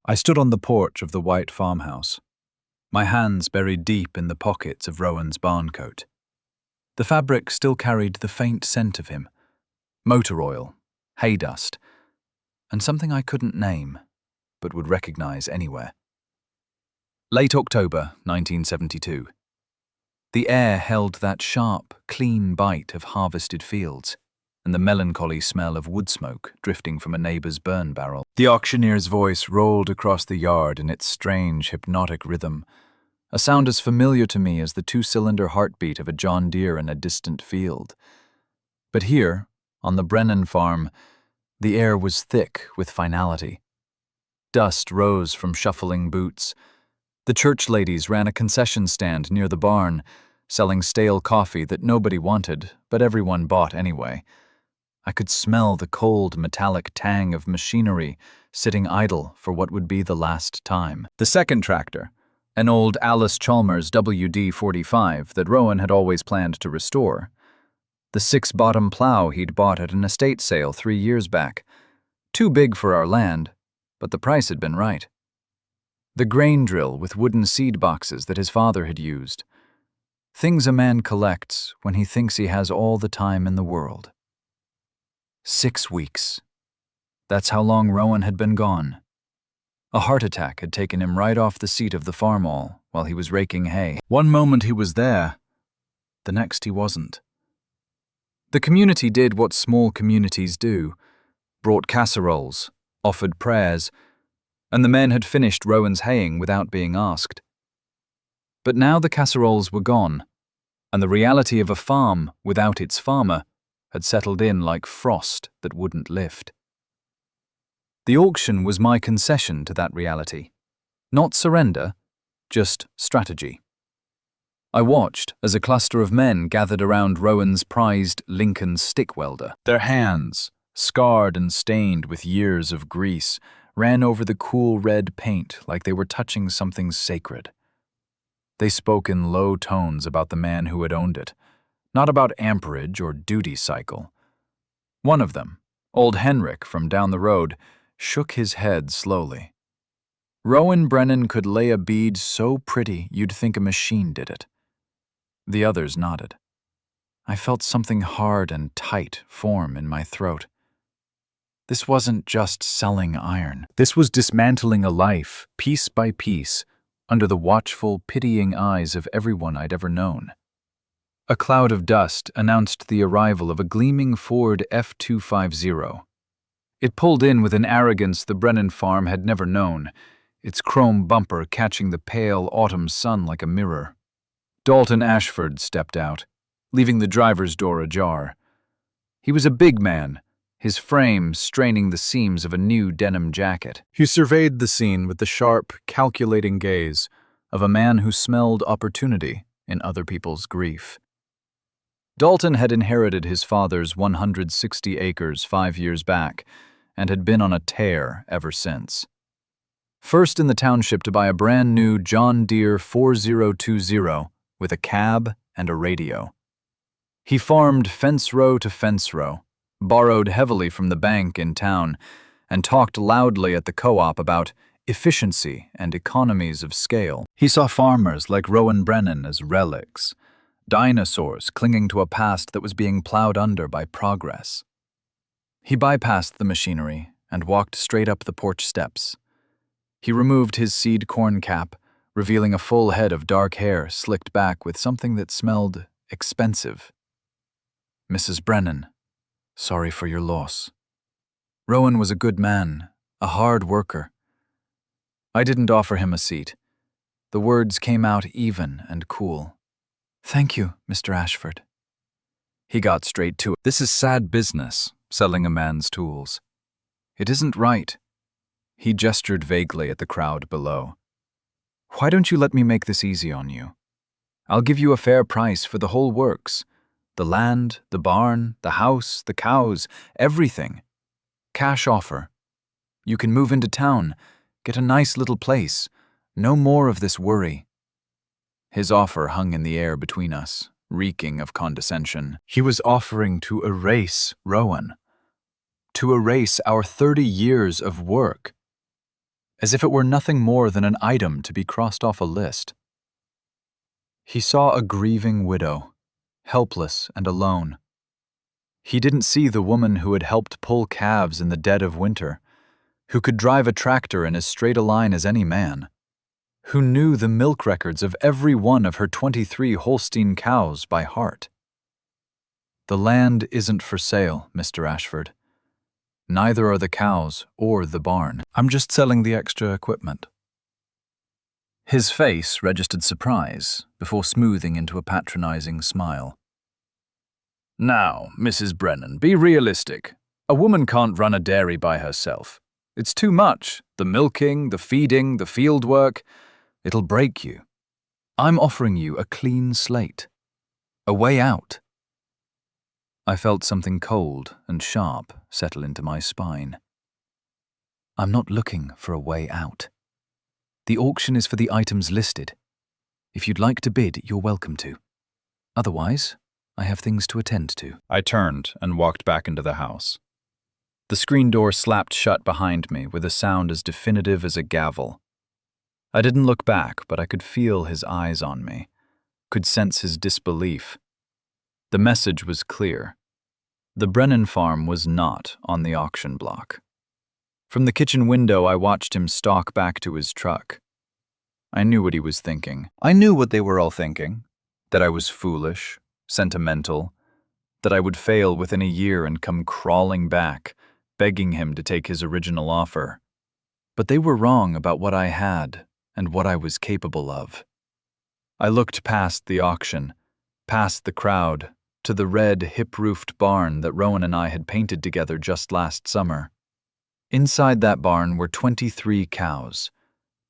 I stood on the porch of the white farmhouse, my hands buried deep in the pockets of Rowan's barn coat. The fabric still carried the faint scent of him, motor oil, hay dust, and something I couldn't name, but would recognize anywhere. Late October 1972. The air held that sharp, clean bite of harvested fields, and the melancholy smell of wood smoke drifting from a neighbor's burn barrel. The auctioneer's voice rolled across the yard in its strange, hypnotic rhythm, a sound as familiar to me as the two-cylinder heartbeat of a John Deere in a distant field. But here, on the Brennan farm, the air was thick with finality. Dust rose from shuffling boots. The church ladies ran a concession stand near the barn, selling stale coffee that nobody wanted, but everyone bought anyway. I could smell the cold, metallic tang of machinery sitting idle for what would be the last time. The second tractor, an old Alice Chalmers WD-45 that Rowan had always planned to restore. The 6-bottom plow he'd bought at an estate sale 3 years back. Too big for our land, but the price had been right. The grain drill with wooden seed boxes that his father had used. Things a man collects when he thinks he has all the time in the world. 6 weeks. That's how long Rowan had been gone. A heart attack had taken him right off the seat of the farmall while he was raking hay. One moment he was there, the next he wasn't. The community did what small communities do, brought casseroles, offered prayers, and the men had finished Rowan's haying without being asked. But now the casseroles were gone, and the reality of a farm without its farmer had settled in like frost that wouldn't lift. The auction was my concession to that reality. Not surrender, just strategy. I watched as a cluster of men gathered around Rowan's prized Lincoln stick welder. Their hands, scarred and stained with years of grease, ran over the cool red paint like they were touching something sacred. They spoke in low tones about the man who had owned it, not about amperage or duty cycle. One of them, old Henrik from down the road, shook his head slowly. Rowan Brennan could lay a bead so pretty you'd think a machine did it. The others nodded. I felt something hard and tight form in my throat. This wasn't just selling iron. This was dismantling a life, piece by piece, under the watchful, pitying eyes of everyone I'd ever known. A cloud of dust announced the arrival of a gleaming Ford F250. It pulled in with an arrogance the Brennan farm had never known, its chrome bumper catching the pale autumn sun like a mirror. Dalton Ashford stepped out, leaving the driver's door ajar. He was a big man, his frame straining the seams of a new denim jacket. He surveyed the scene with the sharp, calculating gaze of a man who smelled opportunity in other people's grief. Dalton had inherited his father's 160 acres 5 years back and had been on a tear ever since. First in the township to buy a brand new John Deere 4020 with a cab and a radio. He farmed fence row to fence row, borrowed heavily from the bank in town, and talked loudly at the co-op about efficiency and economies of scale. He saw farmers like Rowan Brennan as relics, dinosaurs clinging to a past that was being plowed under by progress. He bypassed the machinery and walked straight up the porch steps. He removed his seed corn cap, revealing a full head of dark hair slicked back with something that smelled expensive. Mrs. Brennan, sorry for your loss. Rowan was a good man, a hard worker. I didn't offer him a seat. The words came out even and cool. Thank you, Mr. Ashford. He got straight to it. This is sad business, selling a man's tools. It isn't right. He gestured vaguely at the crowd below. Why don't you let me make this easy on you? I'll give you a fair price for the whole works. The land, the barn, the house, the cows, everything. Cash offer. You can move into town, get a nice little place. No more of this worry. His offer hung in the air between us, reeking of condescension. He was offering to erase Rowan. To erase our 30 years of work. as if it were nothing more than an item to be crossed off a list. He saw a grieving widow, helpless and alone. He didn't see the woman who had helped pull calves in the dead of winter, who could drive a tractor in as straight a line as any man, who knew the milk records of every one of her 23 Holstein cows by heart. The land isn't for sale, Mr. Ashford. Neither are the cows or the barn. I'm just selling the extra equipment. His face registered surprise before smoothing into a patronizing smile. Now, Mrs. Brennan, be realistic. A woman can't run a dairy by herself. It's too much. The milking, the feeding, the field work. It'll break you. I'm offering you a clean slate. A way out. I felt something cold and sharp settle into my spine. I'm not looking for a way out. The auction is for the items listed. If you'd like to bid, you're welcome to. Otherwise, I have things to attend to. I turned and walked back into the house. The screen door slapped shut behind me with a sound as definitive as a gavel. I didn't look back, but I could feel his eyes on me, could sense his disbelief. The message was clear. The Brennan farm was not on the auction block. From the kitchen window, I watched him stalk back to his truck. I knew what he was thinking. I knew what they were all thinking. That I was foolish, sentimental, that I would fail within a year and come crawling back, begging him to take his original offer. But they were wrong about what I had and what I was capable of. I looked past the auction, past the crowd, to the red, hip-roofed barn that Rowan and I had painted together just last summer. Inside that barn were 23 cows.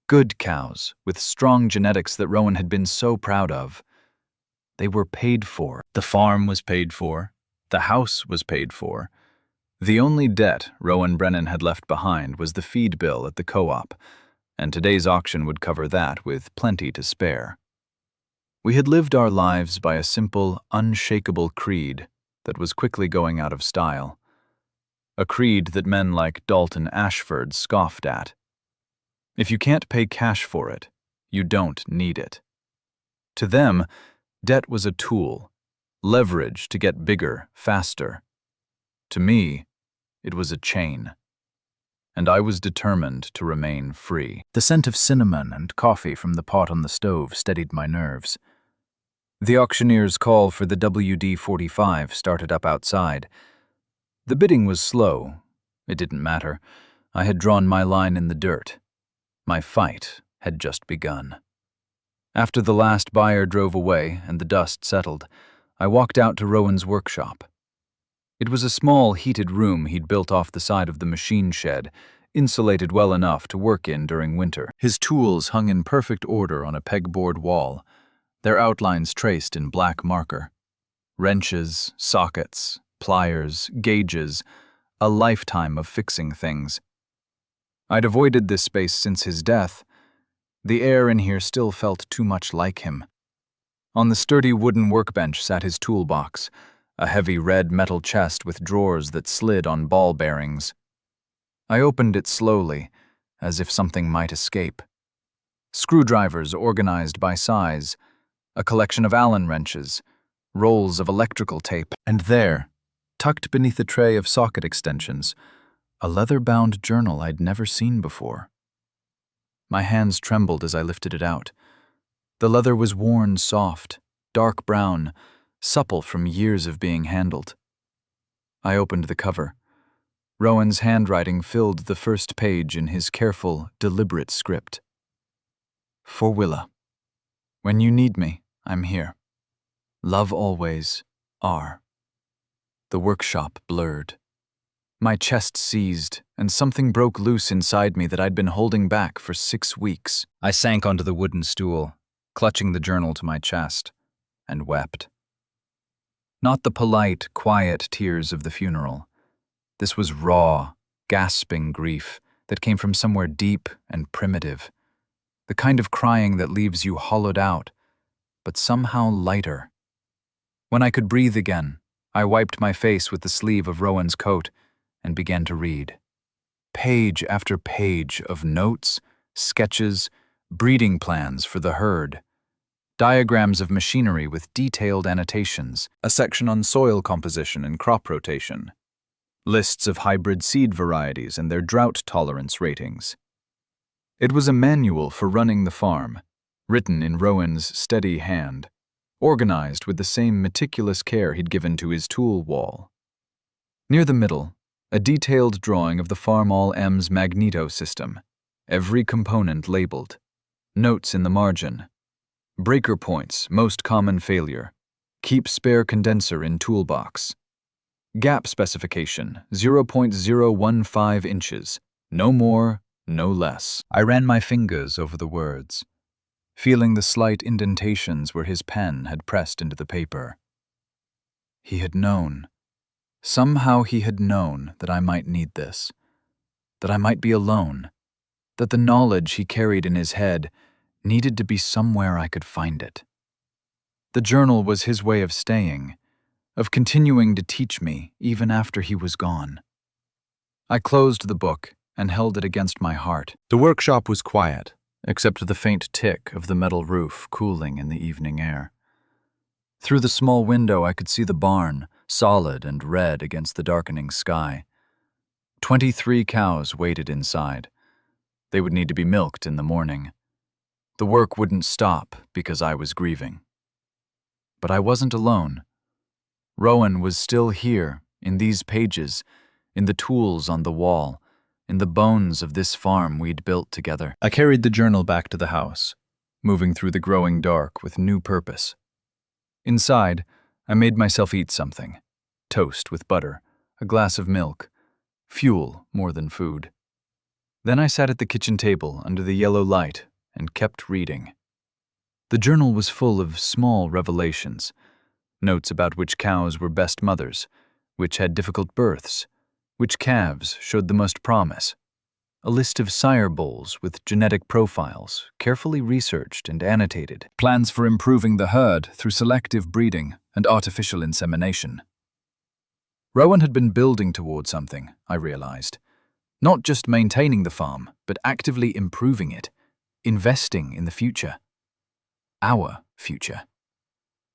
Good cows, with strong genetics that Rowan had been so proud of. They were paid for. The farm was paid for. The house was paid for. The only debt Rowan Brennan had left behind was the feed bill at the co-op, and today's auction would cover that with plenty to spare. We had lived our lives by a simple, unshakable creed that was quickly going out of style. A creed that men like Dalton Ashford scoffed at. If you can't pay cash for it, you don't need it. To them, debt was a tool, leverage to get bigger, faster. To me, it was a chain. And I was determined to remain free. The scent of cinnamon and coffee from the pot on the stove steadied my nerves. The auctioneer's call for the WD-45 started up outside. The bidding was slow. It didn't matter. I had drawn my line in the dirt. My fight had just begun. After the last buyer drove away and the dust settled, I walked out to Rowan's workshop. It was a small, heated room he'd built off the side of the machine shed, insulated well enough to work in during winter. His tools hung in perfect order on a pegboard wall, their outlines traced in black marker. Wrenches, sockets, pliers, gauges, a lifetime of fixing things. I'd avoided this space since his death. The air in here still felt too much like him. On the sturdy wooden workbench sat his toolbox, a heavy red metal chest with drawers that slid on ball bearings. I opened it slowly, as if something might escape. Screwdrivers organized by size, a collection of Allen wrenches, rolls of electrical tape, and there, tucked beneath a tray of socket extensions, a leather-bound journal I'd never seen before. My hands trembled as I lifted it out. The leather was worn soft, dark brown, supple from years of being handled. I opened the cover. Rowan's handwriting filled the first page in his careful, deliberate script. For Willa. When you need me, I'm here. Love always, R. The workshop blurred. My chest seized, and something broke loose inside me that I'd been holding back for 6 weeks. I sank onto the wooden stool, clutching the journal to my chest, and wept. Not the polite, quiet tears of the funeral. This was raw, gasping grief that came from somewhere deep and primitive. The kind of crying that leaves you hollowed out, but somehow lighter. When I could breathe again, I wiped my face with the sleeve of Rowan's coat and began to read. page after page of notes, sketches, breeding plans for the herd, diagrams of machinery with detailed annotations, a section on soil composition and crop rotation, lists of hybrid seed varieties and their drought tolerance ratings. It was a manual for running the farm, written in Rowan's steady hand, organized with the same meticulous care he'd given to his tool wall. Near the middle, a detailed drawing of the Farmall M's magneto system, every component labeled, notes in the margin, breaker points, most common failure, keep spare condenser in toolbox, gap specification 0.015 inches, no more, no less. I ran my fingers over the words, feeling the slight indentations where his pen had pressed into the paper. He had known. Somehow he had known that I might need this, that I might be alone, that the knowledge he carried in his head needed to be somewhere I could find it. The journal was his way of staying, of continuing to teach me even after he was gone. I closed the book and held it against my heart. The workshop was quiet, except for the faint tick of the metal roof cooling in the evening air. Through the small window I could see the barn, solid and red against the darkening sky. 23 cows waited inside. They would need to be milked in the morning. The work wouldn't stop because I was grieving. But I wasn't alone. Rowan was still here, in these pages, in the tools on the wall, in the bones of this farm we'd built together. I carried the journal back to the house, moving through the growing dark with new purpose. Inside, I made myself eat something. Toast with butter, a glass of milk, fuel more than food. Then I sat at the kitchen table under the yellow light and kept reading. The journal was full of small revelations, notes about which cows were best mothers, which had difficult births, which calves showed the most promise, a list of sire bulls with genetic profiles, carefully researched and annotated, plans for improving the herd through selective breeding and artificial insemination. Rowan had been building toward something, I realized. Not just maintaining the farm, but actively improving it, investing in the future. Our future.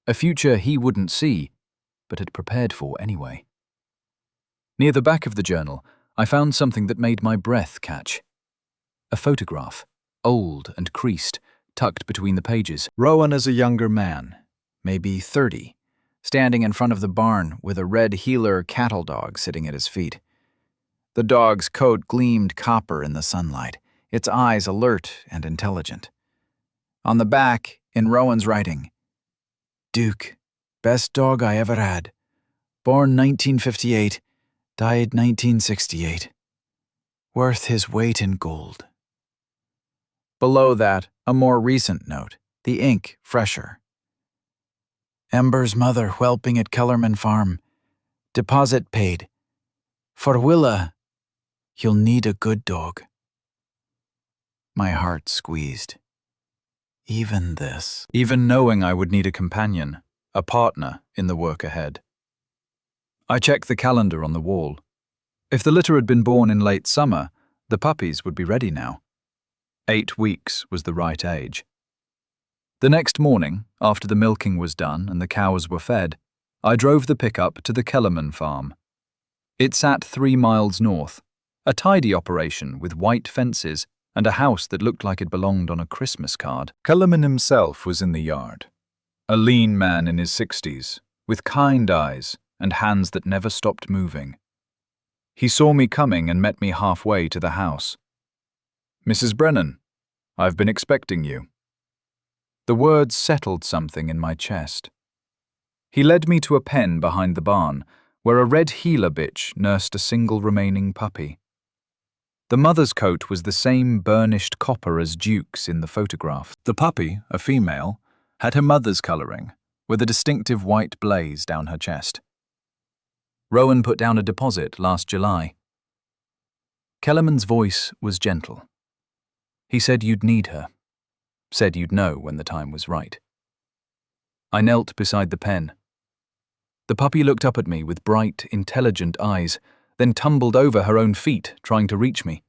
A future he wouldn't see, but had prepared for anyway. Near the back of the journal, I found something that made my breath catch. A photograph, old and creased, tucked between the pages. Rowan as a younger man, maybe 30, standing in front of the barn with a red heeler cattle dog sitting at his feet. The dog's coat gleamed copper in the sunlight, its eyes alert and intelligent. On the back, in Rowan's writing, Duke, best dog I ever had. Born 1958, died 1968. Worth his weight in gold. Below that, a more recent note, the ink fresher. Ember's mother whelping at Kellerman Farm. Deposit paid. For Willa, you'll need a good dog. My heart squeezed. Even this. Even knowing I would need a companion, a partner in the work ahead. I checked the calendar on the wall. If the litter had been born in late summer, the puppies would be ready now. 8 weeks was the right age. The next morning, after the milking was done and the cows were fed, I drove the pickup to the Kellerman farm. It sat 3 miles north, a tidy operation with white fences and a house that looked like it belonged on a Christmas card. Kellerman himself was in the yard, a lean man in his 60s, with kind eyes and hands that never stopped moving. He saw me coming and met me halfway to the house. Mrs. Brennan, I've been expecting you. The words settled something in my chest. He led me to a pen behind the barn, where a red heeler bitch nursed a single remaining puppy. The mother's coat was the same burnished copper as Duke's in the photograph. The puppy, a female, had her mother's colouring, with a distinctive white blaze down her chest. Rowan put down a deposit last July. Kellerman's voice was gentle. He said you'd need her. Said you'd know when the time was right. I knelt beside the pen. The puppy looked up at me with bright, intelligent eyes, then tumbled over her own feet, trying to reach me.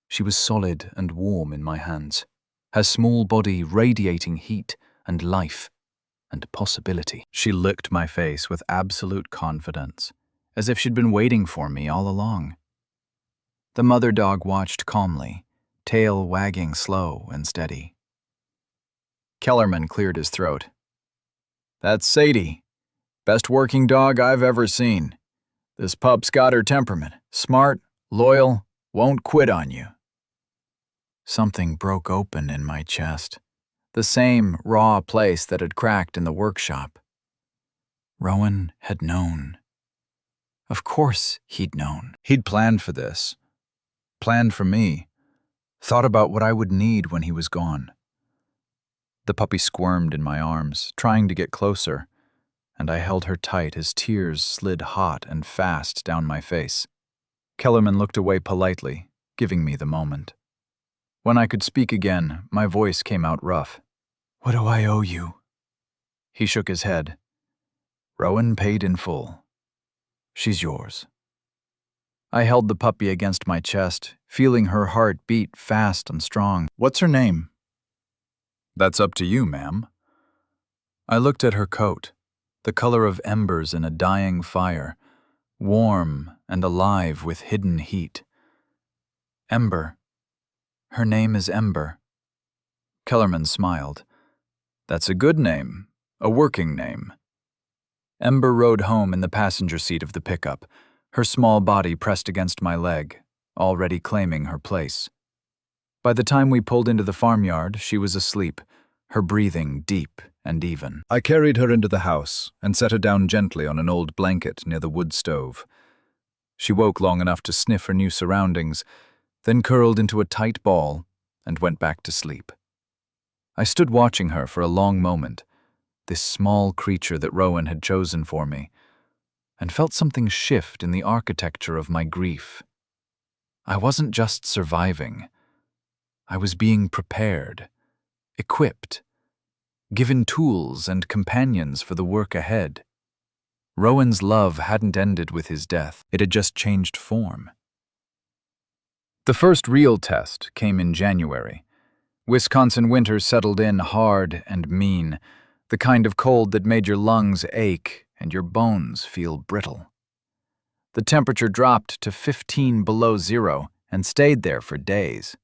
She was solid and warm in my hands, her small body radiating heat and life and possibility. She licked my face with absolute confidence, as if she'd been waiting for me all along. The mother dog watched calmly, tail wagging slow and steady. Kellerman cleared his throat. "That's Sadie. Best working dog I've ever seen. This pup's got her temperament. Smart, loyal, won't quit on you." Something broke open in my chest. The same raw place that had cracked in the workshop. Rowan had known. Of course he'd known. He'd planned for this. Planned for me. Thought about what I would need when he was gone. The puppy squirmed in my arms, trying to get closer, and I held her tight as tears slid hot and fast down my face. Kellerman looked away politely, giving me the moment. When I could speak again, my voice came out rough. "What do I owe you?" He shook his head. "Rowan paid in full. She's yours." I held the puppy against my chest, feeling her heart beat fast and strong. "What's her name?" "That's up to you, ma'am." I looked at her coat, the color of embers in a dying fire, warm and alive with hidden heat. Ember. Her name is Ember. Kellerman smiled. "That's a good name, a working name." Ember rode home in the passenger seat of the pickup, her small body pressed against my leg, already claiming her place. By the time we pulled into the farmyard, she was asleep, her breathing deep and even. I carried her into the house and set her down gently on an old blanket near the wood stove. She woke long enough to sniff her new surroundings, then curled into a tight ball and went back to sleep. I stood watching her for a long moment, this small creature that Rowan had chosen for me, and felt something shift in the architecture of my grief. I wasn't just surviving. I was being prepared, equipped, given tools and companions for the work ahead. Rowan's love hadn't ended with his death. It had just changed form. The first real test came in January. Wisconsin winter settled in hard and mean, the kind of cold that made your lungs ache and your bones feel brittle. The temperature dropped to 15 below zero and stayed there for days.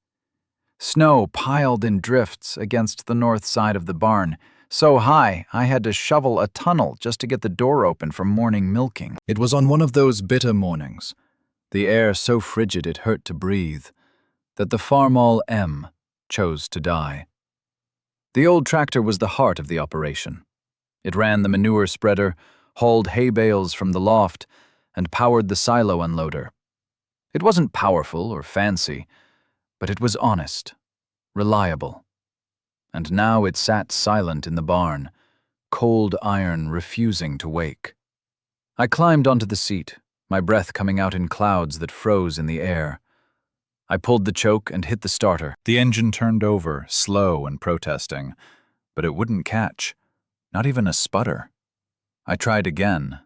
Snow piled in drifts against the north side of the barn, so high I had to shovel a tunnel just to get the door open for morning milking. It was on one of those bitter mornings, the air so frigid it hurt to breathe, that the Farmall M chose to die. The old tractor was the heart of the operation. It ran the manure spreader, hauled hay bales from the loft, and powered the silo unloader. It wasn't powerful or fancy, but it was honest, reliable. And now it sat silent in the barn, cold iron refusing to wake. I climbed onto the seat, my breath coming out in clouds that froze in the air. I pulled the choke and hit the starter. The engine turned over, slow and protesting, but it wouldn't catch, not even a sputter. I tried again.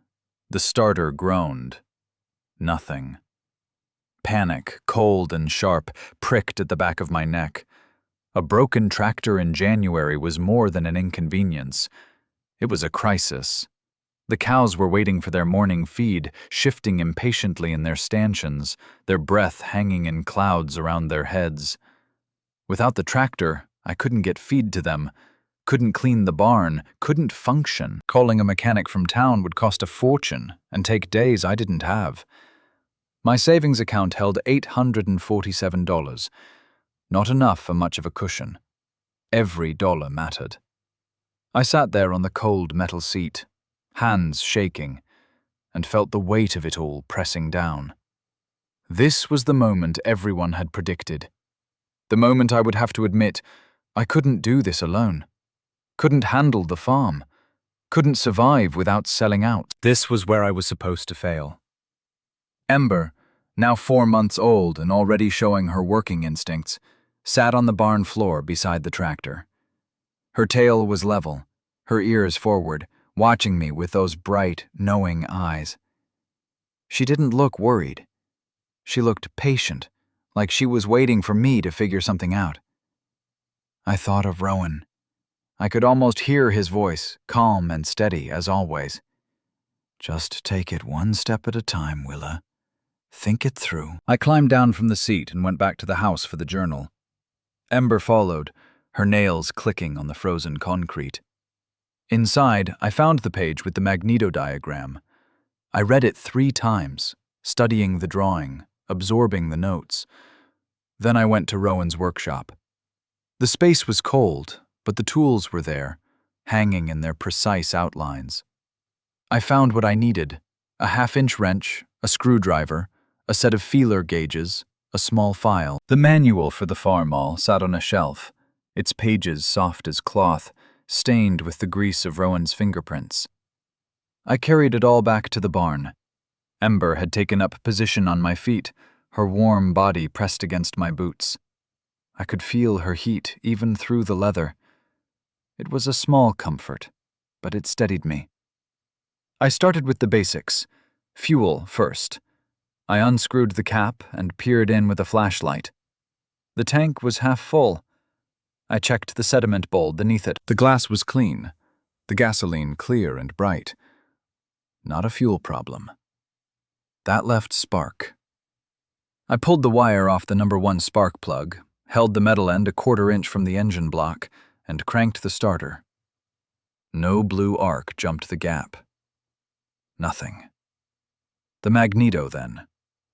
The starter groaned. Nothing. Panic, cold and sharp, pricked at the back of my neck. A broken tractor in January was more than an inconvenience. It was a crisis. The cows were waiting for their morning feed, shifting impatiently in their stanchions, their breath hanging in clouds around their heads. Without the tractor, I couldn't get feed to them, couldn't clean the barn, couldn't function. Calling a mechanic from town would cost a fortune and take days I didn't have. My savings account held $847, not enough for much of a cushion. Every dollar mattered. I sat there on the cold metal seat, hands shaking, and felt the weight of it all pressing down. This was the moment everyone had predicted. The moment I would have to admit I couldn't do this alone, couldn't handle the farm, couldn't survive without selling out. This was where I was supposed to fail. Ember, now 4 months old and already showing her working instincts, sat on the barn floor beside the tractor. Her tail was level, her ears forward, watching me with those bright, knowing eyes. She didn't look worried. She looked patient, like she was waiting for me to figure something out. I thought of Rowan. I could almost hear his voice, calm and steady as always. Just take it one step at a time, Willa. Think it through. I climbed down from the seat and went back to the house for the journal. Ember followed, her nails clicking on the frozen concrete. Inside, I found the page with the magnetodiagram. I read it 3 times, studying the drawing, absorbing the notes. Then I went to Rowan's workshop. The space was cold, but the tools were there, hanging in their precise outlines. I found what I needed: a 1/2-inch wrench, a screwdriver, a set of feeler gauges, a small file. The manual for the farmhouse sat on a shelf, its pages soft as cloth, stained with the grease of Rowan's fingerprints. I carried it all back to the barn. Ember had taken up position on my feet, her warm body pressed against my boots. I could feel her heat even through the leather. It was a small comfort, but it steadied me. I started with the basics. Fuel first. I unscrewed the cap and peered in with a flashlight. The tank was half full. I checked the sediment bowl beneath it. The glass was clean, the gasoline clear and bright. Not a fuel problem. That left spark. I pulled the wire off the number 1 spark plug, held the metal end a 1/4 inch from the engine block, and cranked the starter. No blue arc jumped the gap. Nothing. The magneto, then.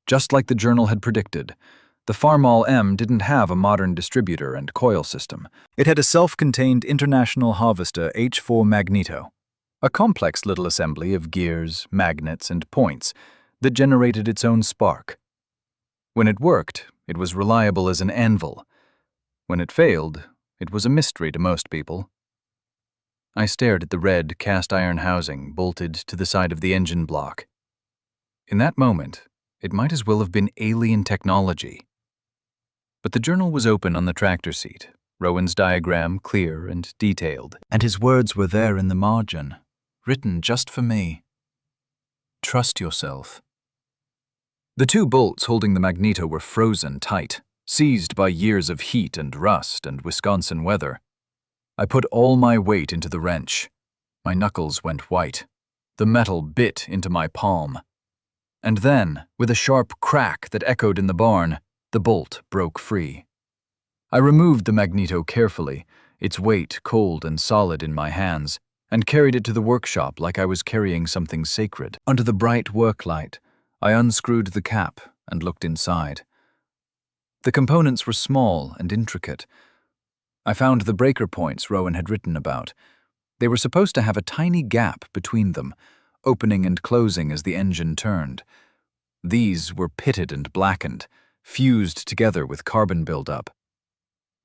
Just like the journal had predicted, the Farmall M didn't have a modern distributor and coil system. It had a self-contained International Harvester H4 magneto, a complex little assembly of gears, magnets, and points that generated its own spark. When it worked, it was reliable as an anvil. When it failed, it was a mystery to most people. I stared at the red cast-iron housing bolted to the side of the engine block. In that moment, it might as well have been alien technology. But the journal was open on the tractor seat, Rowan's diagram clear and detailed, and his words were there in the margin, written just for me. Trust yourself. The 2 bolts holding the magneto were frozen tight, seized by years of heat and rust and Wisconsin weather. I put all my weight into the wrench. My knuckles went white. The metal bit into my palm. And then, with a sharp crack that echoed in the barn, the bolt broke free. I removed the magneto carefully, its weight cold and solid in my hands, and carried it to the workshop like I was carrying something sacred. Under the bright work light, I unscrewed the cap and looked inside. The components were small and intricate. I found the breaker points Rowan had written about. They were supposed to have a tiny gap between them, opening and closing as the engine turned. These were pitted and blackened, fused together with carbon buildup.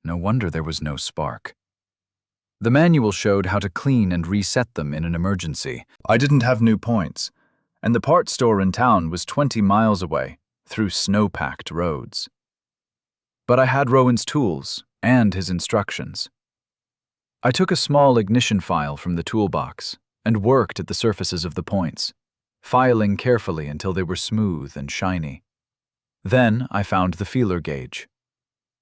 No wonder there was no spark. The manual showed how to clean and reset them in an emergency. I didn't have new points, and the parts store in town was 20 miles away, through snow-packed roads. But I had Rowan's tools and his instructions. I took a small ignition file from the toolbox and worked at the surfaces of the points, filing carefully until they were smooth and shiny. Then I found the feeler gauge.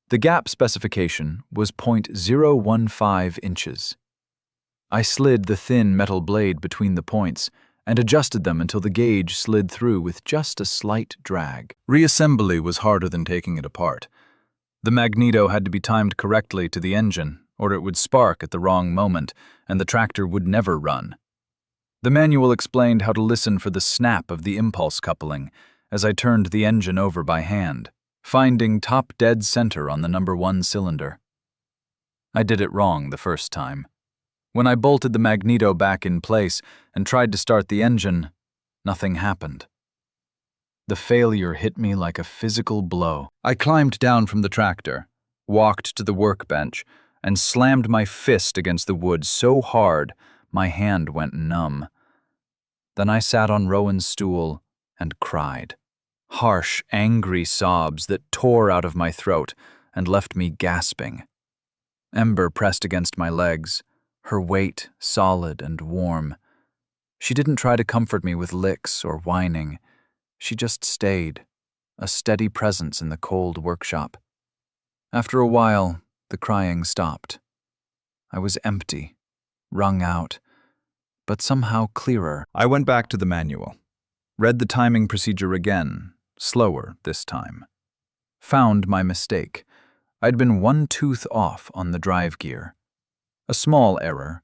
The gap specification was 0.015 inches. I slid the thin metal blade between the points and adjusted them until the gauge slid through with just a slight drag. Reassembly was harder than taking it apart. The magneto had to be timed correctly to the engine, or it would spark at the wrong moment, and the tractor would never run. The manual explained how to listen for the snap of the impulse coupling as I turned the engine over by hand, finding top dead center on the number 1 cylinder. I did it wrong the first time. When I bolted the magneto back in place and tried to start the engine, nothing happened. The failure hit me like a physical blow. I climbed down from the tractor, walked to the workbench, and slammed my fist against the wood so hard my hand went numb. Then I sat on Rowan's stool and cried. Harsh, angry sobs that tore out of my throat and left me gasping. Ember pressed against my legs, her weight solid and warm. She didn't try to comfort me with licks or whining. She just stayed, a steady presence in the cold workshop. After a while, the crying stopped. I was empty, wrung out, but somehow clearer. I went back to the manual, read the timing procedure again, slower this time. Found my mistake. I'd been one tooth off on the drive gear. A small error,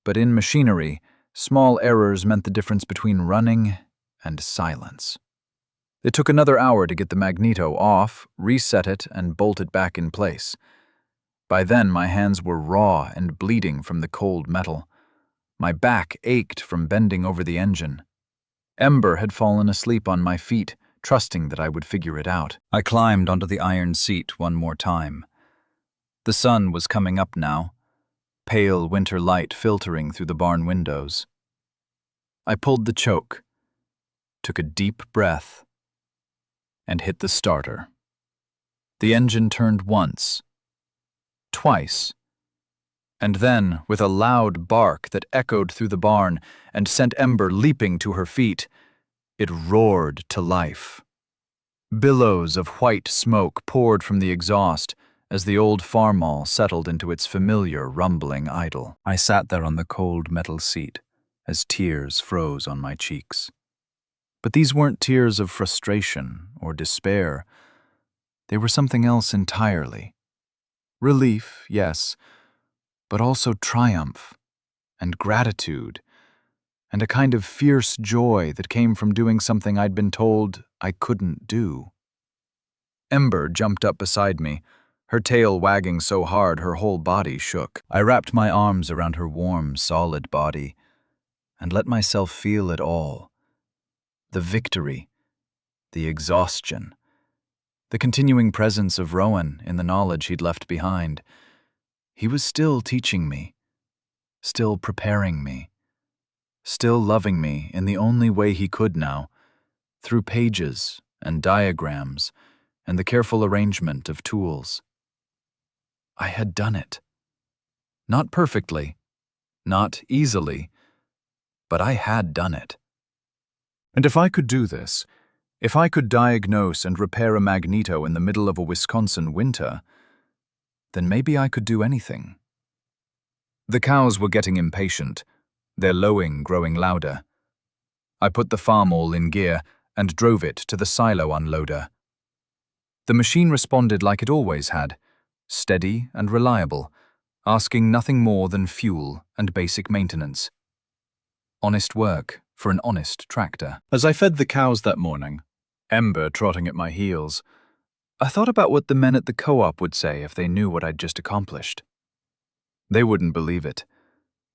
but in machinery, small errors meant the difference between running and silence. It took another hour to get the magneto off, reset it, and bolt it back in place. By then, my hands were raw and bleeding from the cold metal. My back ached from bending over the engine. Ember had fallen asleep on my feet, trusting that I would figure it out. I climbed onto the iron seat one more time. The sun was coming up now, pale winter light filtering through the barn windows. I pulled the choke, took a deep breath, and hit the starter. The engine turned once, twice, and then, with a loud bark that echoed through the barn and sent Ember leaping to her feet, it roared to life. Billows of white smoke poured from the exhaust as the old farmall settled into its familiar rumbling idle. I sat there on the cold metal seat as tears froze on my cheeks. But these weren't tears of frustration or despair. They were something else entirely. Relief, yes, but also triumph and gratitude and a kind of fierce joy that came from doing something I'd been told I couldn't do. Ember jumped up beside me, her tail wagging so hard her whole body shook. I wrapped my arms around her warm, solid body and let myself feel it all. The victory, the exhaustion, the continuing presence of Rowan in the knowledge he'd left behind. He was still teaching me, still preparing me, still loving me in the only way he could now, through pages and diagrams and the careful arrangement of tools. I had done it. Not perfectly, not easily, but I had done it. And if I could do this, if I could diagnose and repair a magneto in the middle of a Wisconsin winter, then maybe I could do anything. The cows were getting impatient, their lowing growing louder. I put the farmall in gear and drove it to the silo unloader. The machine responded like it always had, steady and reliable, asking nothing more than fuel and basic maintenance. Honest work for an honest tractor. As I fed the cows that morning, Ember trotting at my heels, I thought about what the men at the co-op would say if they knew what I'd just accomplished. They wouldn't believe it.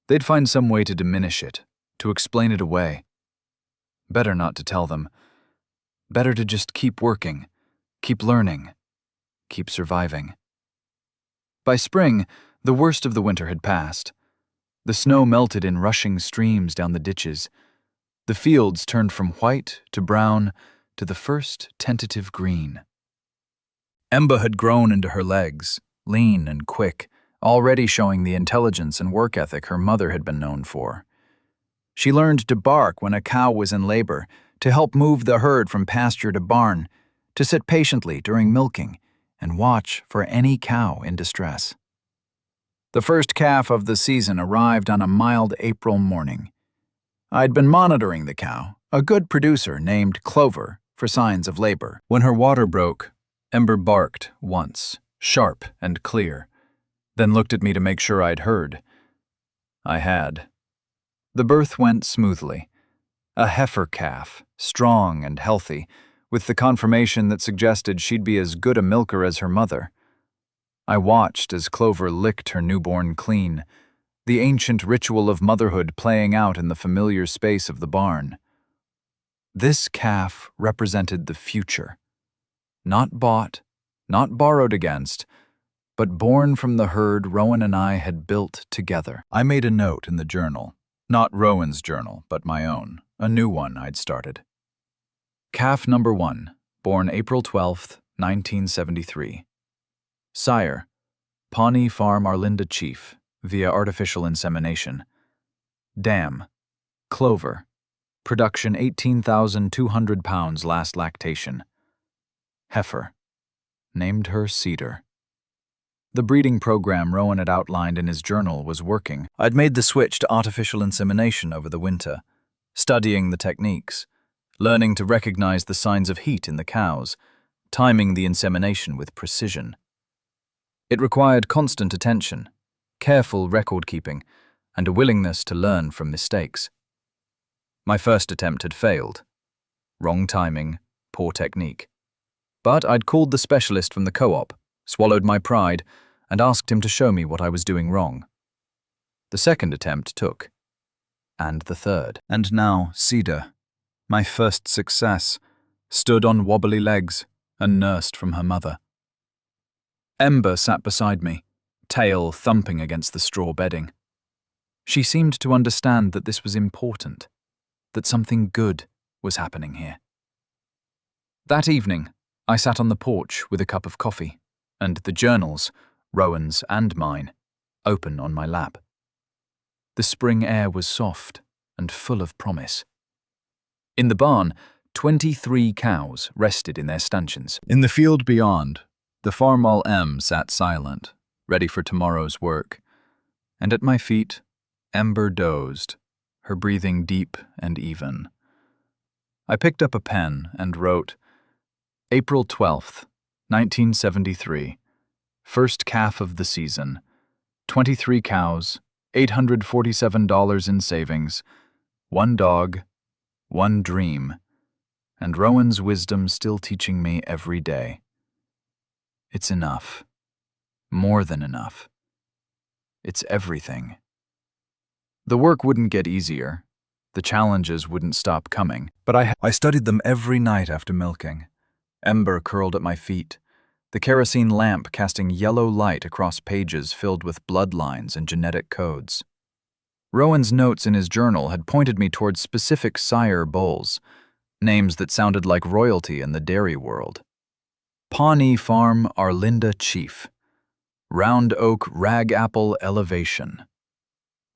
They'd find some way to diminish it, to explain it away. Better not to tell them. Better to just keep working, keep learning, keep surviving. By spring, the worst of the winter had passed. The snow melted in rushing streams down the ditches. The fields turned from white to brown to the first tentative green. Ember had grown into her legs, lean and quick, already showing the intelligence and work ethic her mother had been known for. She learned to bark when a cow was in labor, to help move the herd from pasture to barn, to sit patiently during milking, and watch for any cow in distress. The first calf of the season arrived on a mild April morning. I'd been monitoring the cow, a good producer named Clover, for signs of labor. When her water broke, Ember barked once, sharp and clear, then looked at me to make sure I'd heard. I had. The birth went smoothly. A heifer calf, strong and healthy, with the conformation that suggested she'd be as good a milker as her mother. I watched as Clover licked her newborn clean, the ancient ritual of motherhood playing out in the familiar space of the barn. This calf represented the future. Not bought, not borrowed against, but born from the herd Rowan and I had built together. I made a note in the journal, not Rowan's journal, but my own, a new one I'd started. Calf number 1, born April 12th, 1973. Sire, Pawnee Farm Arlinda Chief, via artificial insemination. Dam, Clover, Production 18,200 pounds last lactation. Heifer. Named her Cedar. The breeding program Rowan had outlined in his journal was working. I'd made the switch to artificial insemination over the winter, studying the techniques, learning to recognize the signs of heat in the cows, timing the insemination with precision. It required constant attention, careful record-keeping, and a willingness to learn from mistakes. My first attempt had failed. Wrong timing, poor technique. But I'd called the specialist from the co-op, swallowed my pride, and asked him to show me what I was doing wrong. The second attempt took. And the third. And now Cedar, my first success, stood on wobbly legs and nursed from her mother. Ember sat beside me, tail thumping against the straw bedding. She seemed to understand that this was important, that something good was happening here. That evening, I sat on the porch with a cup of coffee, and the journals, Rowan's and mine, open on my lap. The spring air was soft and full of promise. In the barn, 23 cows rested in their stanchions. In the field beyond, the farmhouse M sat silent, ready for tomorrow's work, and at my feet, Ember dozed, her breathing deep and even. I picked up a pen and wrote, April 12th, 1973, first calf of the season, 23 cows, $847 in savings, 1 dog, 1 dream, and Rowan's wisdom still teaching me every day. It's enough. More than enough. It's everything. The work wouldn't get easier. The challenges wouldn't stop coming. But I studied them every night after milking. Ember curled at my feet, the kerosene lamp casting yellow light across pages filled with bloodlines and genetic codes. Rowan's notes in his journal had pointed me towards specific sire bulls, names that sounded like royalty in the dairy world. Pawnee Farm Arlinda Chief. Round Oak Rag Apple Elevation.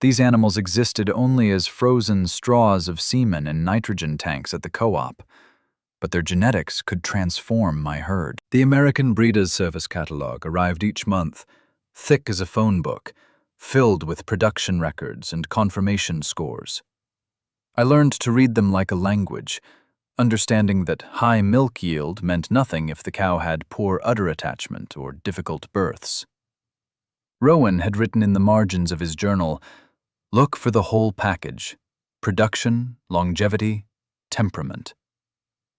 These animals existed only as frozen straws of semen in nitrogen tanks at the co-op, but their genetics could transform my herd. The American Breeders' Service catalog arrived each month, thick as a phone book, filled with production records and confirmation scores. I learned to read them like a language, understanding that high milk yield meant nothing if the cow had poor udder attachment or difficult births. Rowan had written in the margins of his journal, look for the whole package: production, longevity, temperament.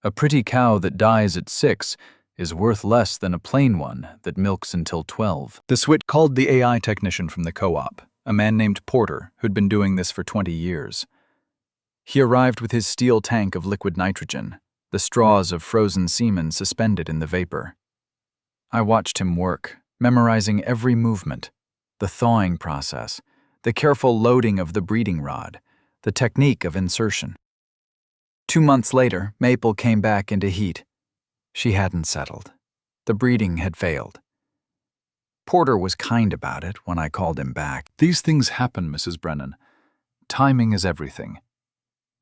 A pretty cow that dies at 6 is worth less than a plain one that milks until 12. The switch called the AI technician from the co-op, a man named Porter who'd been doing this for 20 years. He arrived with his steel tank of liquid nitrogen, the straws of frozen semen suspended in the vapor. I watched him work, memorizing every movement, the thawing process, the careful loading of the breeding rod, the technique of insertion. 2 months later, Maple came back into heat. She hadn't settled. The breeding had failed. Porter was kind about it when I called him back. These things happen, Mrs. Brennan. Timing is everything.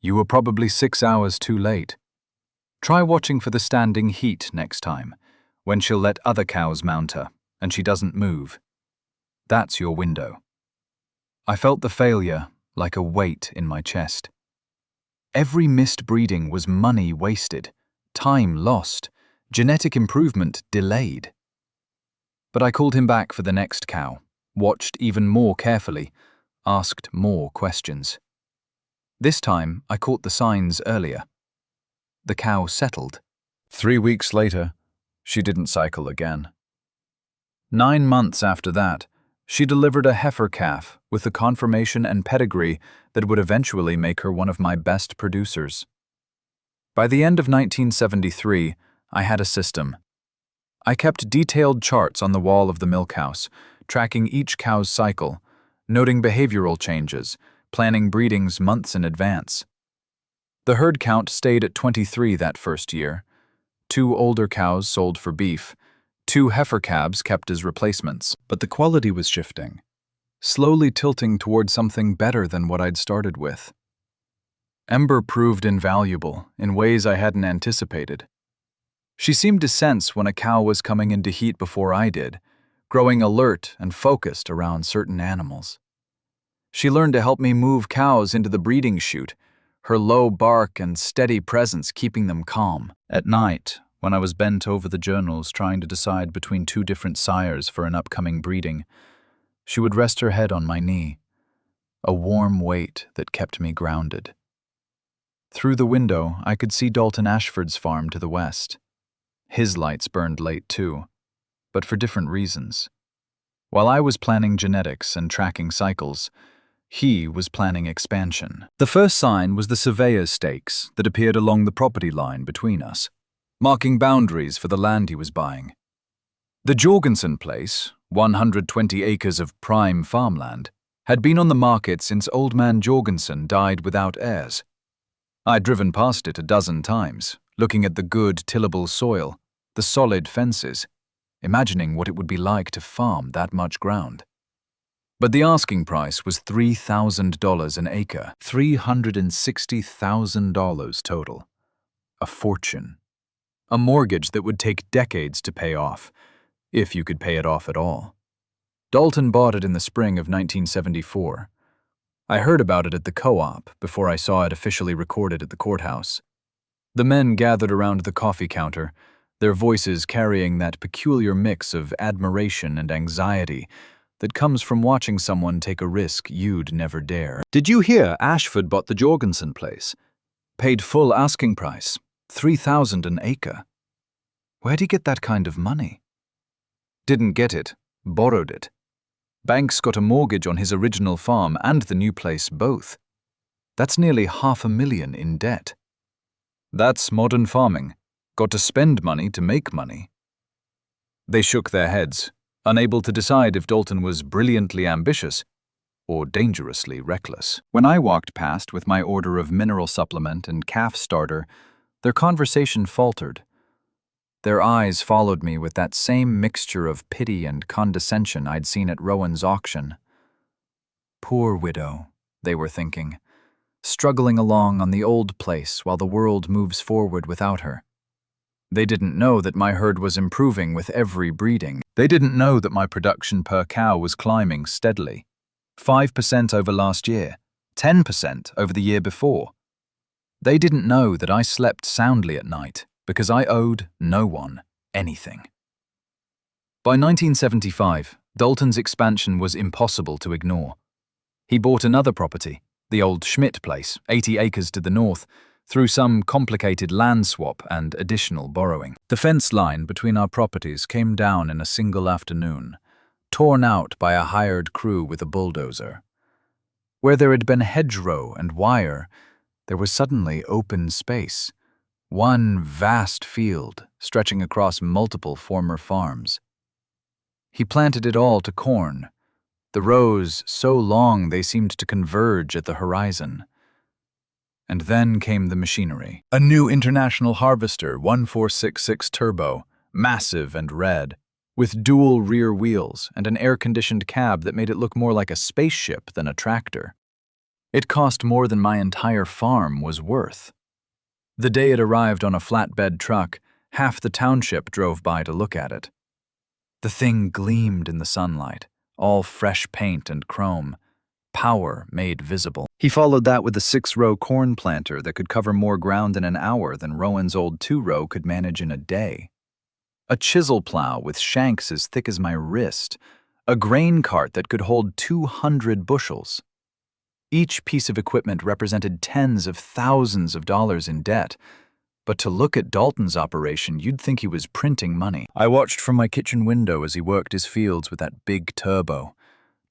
You were probably 6 hours too late. Try watching for the standing heat next time, when she'll let other cows mount her, and she doesn't move. That's your window. I felt the failure like a weight in my chest. Every missed breeding was money wasted, time lost, genetic improvement delayed. But I called him back for the next cow, watched even more carefully, asked more questions. This time, I caught the signs earlier. The cow settled. 3 weeks later, she didn't cycle again. 9 months after that, she delivered a heifer calf with the conformation and pedigree that would eventually make her one of my best producers. By the end of 1973, I had a system. I kept detailed charts on the wall of the milk house, tracking each cow's cycle, noting behavioral changes, planning breedings months in advance. The herd count stayed at 23 that first year. 2 older cows sold for beef, 2 heifer calves kept as replacements. But the quality was shifting, slowly tilting toward something better than what I'd started with. Ember proved invaluable in ways I hadn't anticipated. She seemed to sense when a cow was coming into heat before I did, growing alert and focused around certain animals. She learned to help me move cows into the breeding chute, her low bark and steady presence keeping them calm. At night, when I was bent over the journals trying to decide between two different sires for an upcoming breeding, she would rest her head on my knee, a warm weight that kept me grounded. Through the window, I could see Dalton Ashford's farm to the west. His lights burned late too, but for different reasons. While I was planning genetics and tracking cycles, he was planning expansion. The first sign was the surveyor's stakes that appeared along the property line between us, marking boundaries for the land he was buying. The Jorgensen place, 120 acres of prime farmland, had been on the market since old man Jorgensen died without heirs. I'd driven past it a dozen times, looking at the good, tillable soil, the solid fences, imagining what it would be like to farm that much ground. But the asking price was $3,000 an acre, $360,000 total. A fortune. A mortgage that would take decades to pay off, if you could pay it off at all. Dalton bought it in the spring of 1974. I heard about it at the co-op before I saw it officially recorded at the courthouse. The men gathered around the coffee counter, their voices carrying that peculiar mix of admiration and anxiety that comes from watching someone take a risk you'd never dare. Did you hear Ashford bought the Jorgensen place? Paid full asking price, $3,000 an acre. Where'd he get that kind of money? Didn't get it, borrowed it. Banks got a mortgage on his original farm and the new place both. That's nearly $500,000 in debt. That's modern farming. Got to spend money to make money. They shook their heads, unable to decide if Dalton was brilliantly ambitious or dangerously reckless. When I walked past with my order of mineral supplement and calf starter, their conversation faltered. Their eyes followed me with that same mixture of pity and condescension I'd seen at Rowan's auction. Poor widow, they were thinking, struggling along on the old place while the world moves forward without her. They didn't know that my herd was improving with every breeding. They didn't know that my production per cow was climbing steadily. 5% over last year, 10% over the year before. They didn't know that I slept soundly at night because I owed no one anything. By 1975, Dalton's expansion was impossible to ignore. He bought another property, the old Schmidt place, 80 acres to the north, through some complicated land swap and additional borrowing. The fence line between our properties came down in a single afternoon, torn out by a hired crew with a bulldozer. Where there had been hedgerow and wire, there was suddenly open space, one vast field stretching across multiple former farms. He planted it all to corn, the rows so long they seemed to converge at the horizon. And then came the machinery. A new International Harvester 1466 Turbo, massive and red, with dual rear wheels and an air-conditioned cab that made it look more like a spaceship than a tractor. It cost more than my entire farm was worth. The day it arrived on a flatbed truck, half the township drove by to look at it. The thing gleamed in the sunlight, all fresh paint and chrome, power made visible. He followed that with a 6-row corn planter that could cover more ground in an hour than Rowan's old 2-row could manage in a day. A chisel plow with shanks as thick as my wrist, a grain cart that could hold 200 bushels. Each piece of equipment represented tens of thousands of dollars in debt, but to look at Dalton's operation, you'd think he was printing money. I watched from my kitchen window as he worked his fields with that big turbo,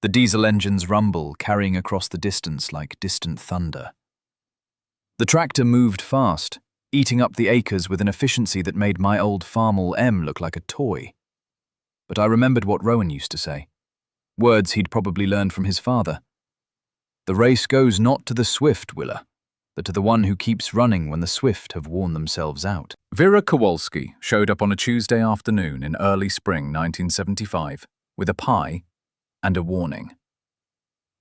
the diesel engine's rumble carrying across the distance like distant thunder. The tractor moved fast, eating up the acres with an efficiency that made my old Farmall M look like a toy. But I remembered what Rowan used to say, words he'd probably learned from his father. The race goes not to the swift, Willa, but to the one who keeps running when the swift have worn themselves out. Vera Kowalski showed up on a Tuesday afternoon in early spring 1975 with a pie and a warning.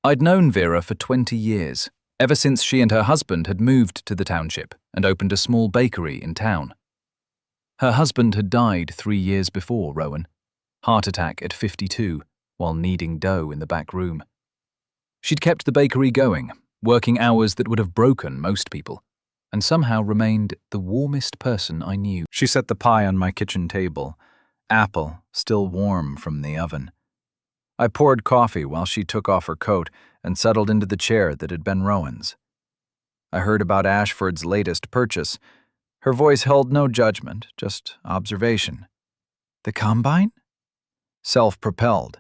I'd known Vera for 20 years, ever since she and her husband had moved to the township and opened a small bakery in town. Her husband had died 3 years before Rowan, heart attack at 52, while kneading dough in the back room. She'd kept the bakery going, working hours that would have broken most people, and somehow remained the warmest person I knew. She set the pie on my kitchen table, apple still warm from the oven. I poured coffee while she took off her coat and settled into the chair that had been Rowan's. I heard about Ashford's latest purchase. Her voice held no judgment, just observation. The Combine? Self-propelled.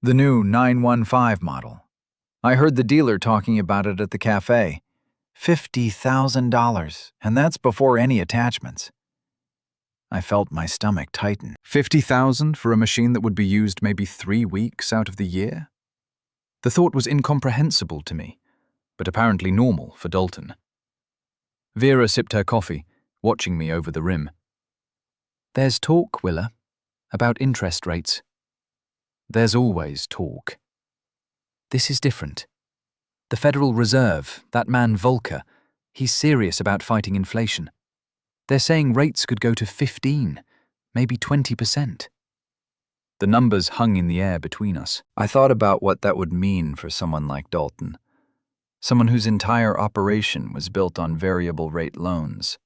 The new 915 model. I heard the dealer talking about it at the cafe. $50,000, and that's before any attachments. I felt my stomach tighten. $50,000 for a machine that would be used maybe 3 weeks out of the year? The thought was incomprehensible to me, but apparently normal for Dalton. Vera sipped her coffee, watching me over the rim. There's talk, Willa, about interest rates. There's always talk. This is different. The Federal Reserve, that man Volcker, he's serious about fighting inflation. They're saying rates could go to 15, maybe 20%. The numbers hung in the air between us. I thought about what that would mean for someone like Dalton, someone whose entire operation was built on variable rate loans.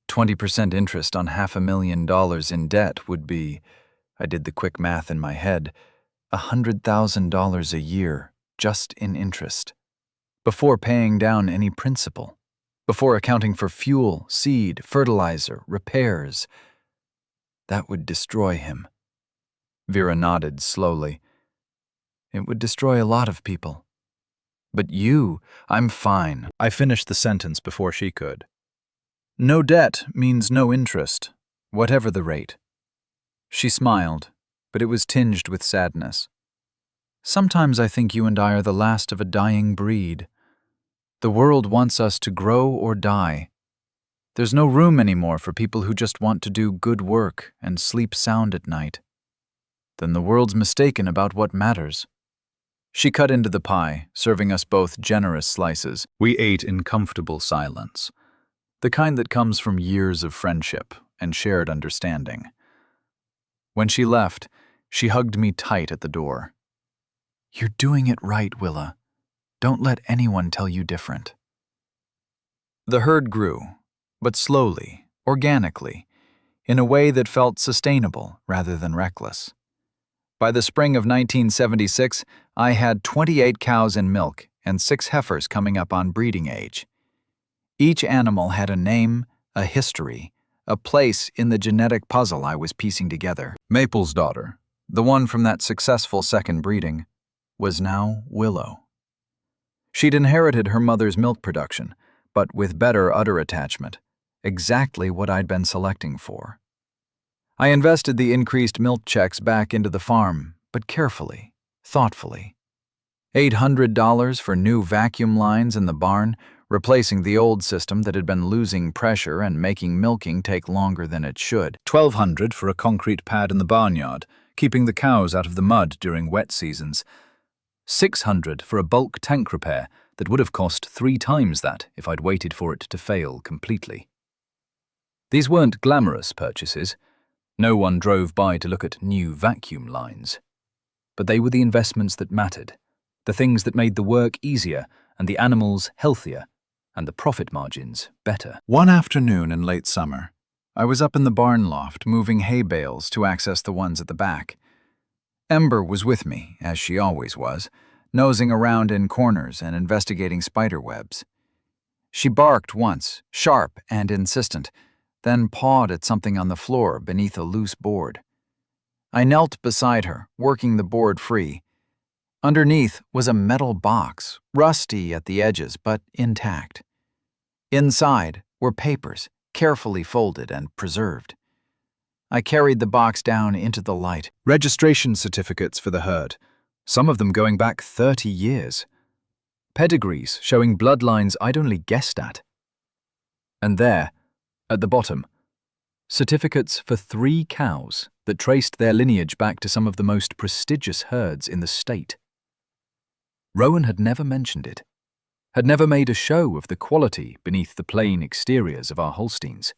20% interest on $500,000 in debt would be, I did the quick math in my head, $100,000 a year just in interest, before paying down any principal, before accounting for fuel, seed, fertilizer, repairs. That would destroy him. Vera nodded slowly. It would destroy a lot of people. But you, I'm fine. I finished the sentence before she could. No debt means no interest, whatever the rate. She smiled, but it was tinged with sadness. Sometimes I think you and I are the last of a dying breed. The world wants us to grow or die. There's no room anymore for people who just want to do good work and sleep sound at night. Then the world's mistaken about what matters. She cut into the pie, serving us both generous slices. We ate in comfortable silence, the kind that comes from years of friendship and shared understanding. When she left, she hugged me tight at the door. You're doing it right, Willa. Don't let anyone tell you different. The herd grew, but slowly, organically, in a way that felt sustainable rather than reckless. By the spring of 1976, I had 28 cows in milk and 6 heifers coming up on breeding age. Each animal had a name, a history, a place in the genetic puzzle I was piecing together. Maple's daughter, the one from that successful second breeding, was now Willow. She'd inherited her mother's milk production, but with better udder attachment, exactly what I'd been selecting for. I invested the increased milk checks back into the farm, but carefully, thoughtfully. $800 for new vacuum lines in the barn, replacing the old system that had been losing pressure and making milking take longer than it should. $1,200 for a concrete pad in the barnyard, keeping the cows out of the mud during wet seasons. $600 for a bulk tank repair that would have cost 3 times that if I'd waited for it to fail completely. These weren't glamorous purchases. No one drove by to look at new vacuum lines. But they were the investments that mattered, the things that made the work easier and the animals healthier and the profit margins better. One afternoon in late summer, I was up in the barn loft moving hay bales to access the ones at the back. Ember was with me, as she always was, nosing around in corners and investigating spider webs. She barked once, sharp and insistent, then pawed at something on the floor beneath a loose board. I knelt beside her, working the board free. Underneath was a metal box, rusty at the edges but intact. Inside were papers, carefully folded and preserved. I carried the box down into the light. Registration certificates for the herd, some of them going back 30 years. Pedigrees showing bloodlines I'd only guessed at. And there, at the bottom, certificates for 3 cows that traced their lineage back to some of the most prestigious herds in the state. Rowan had never mentioned it, had never made a show of the quality beneath the plain exteriors of our Holsteins.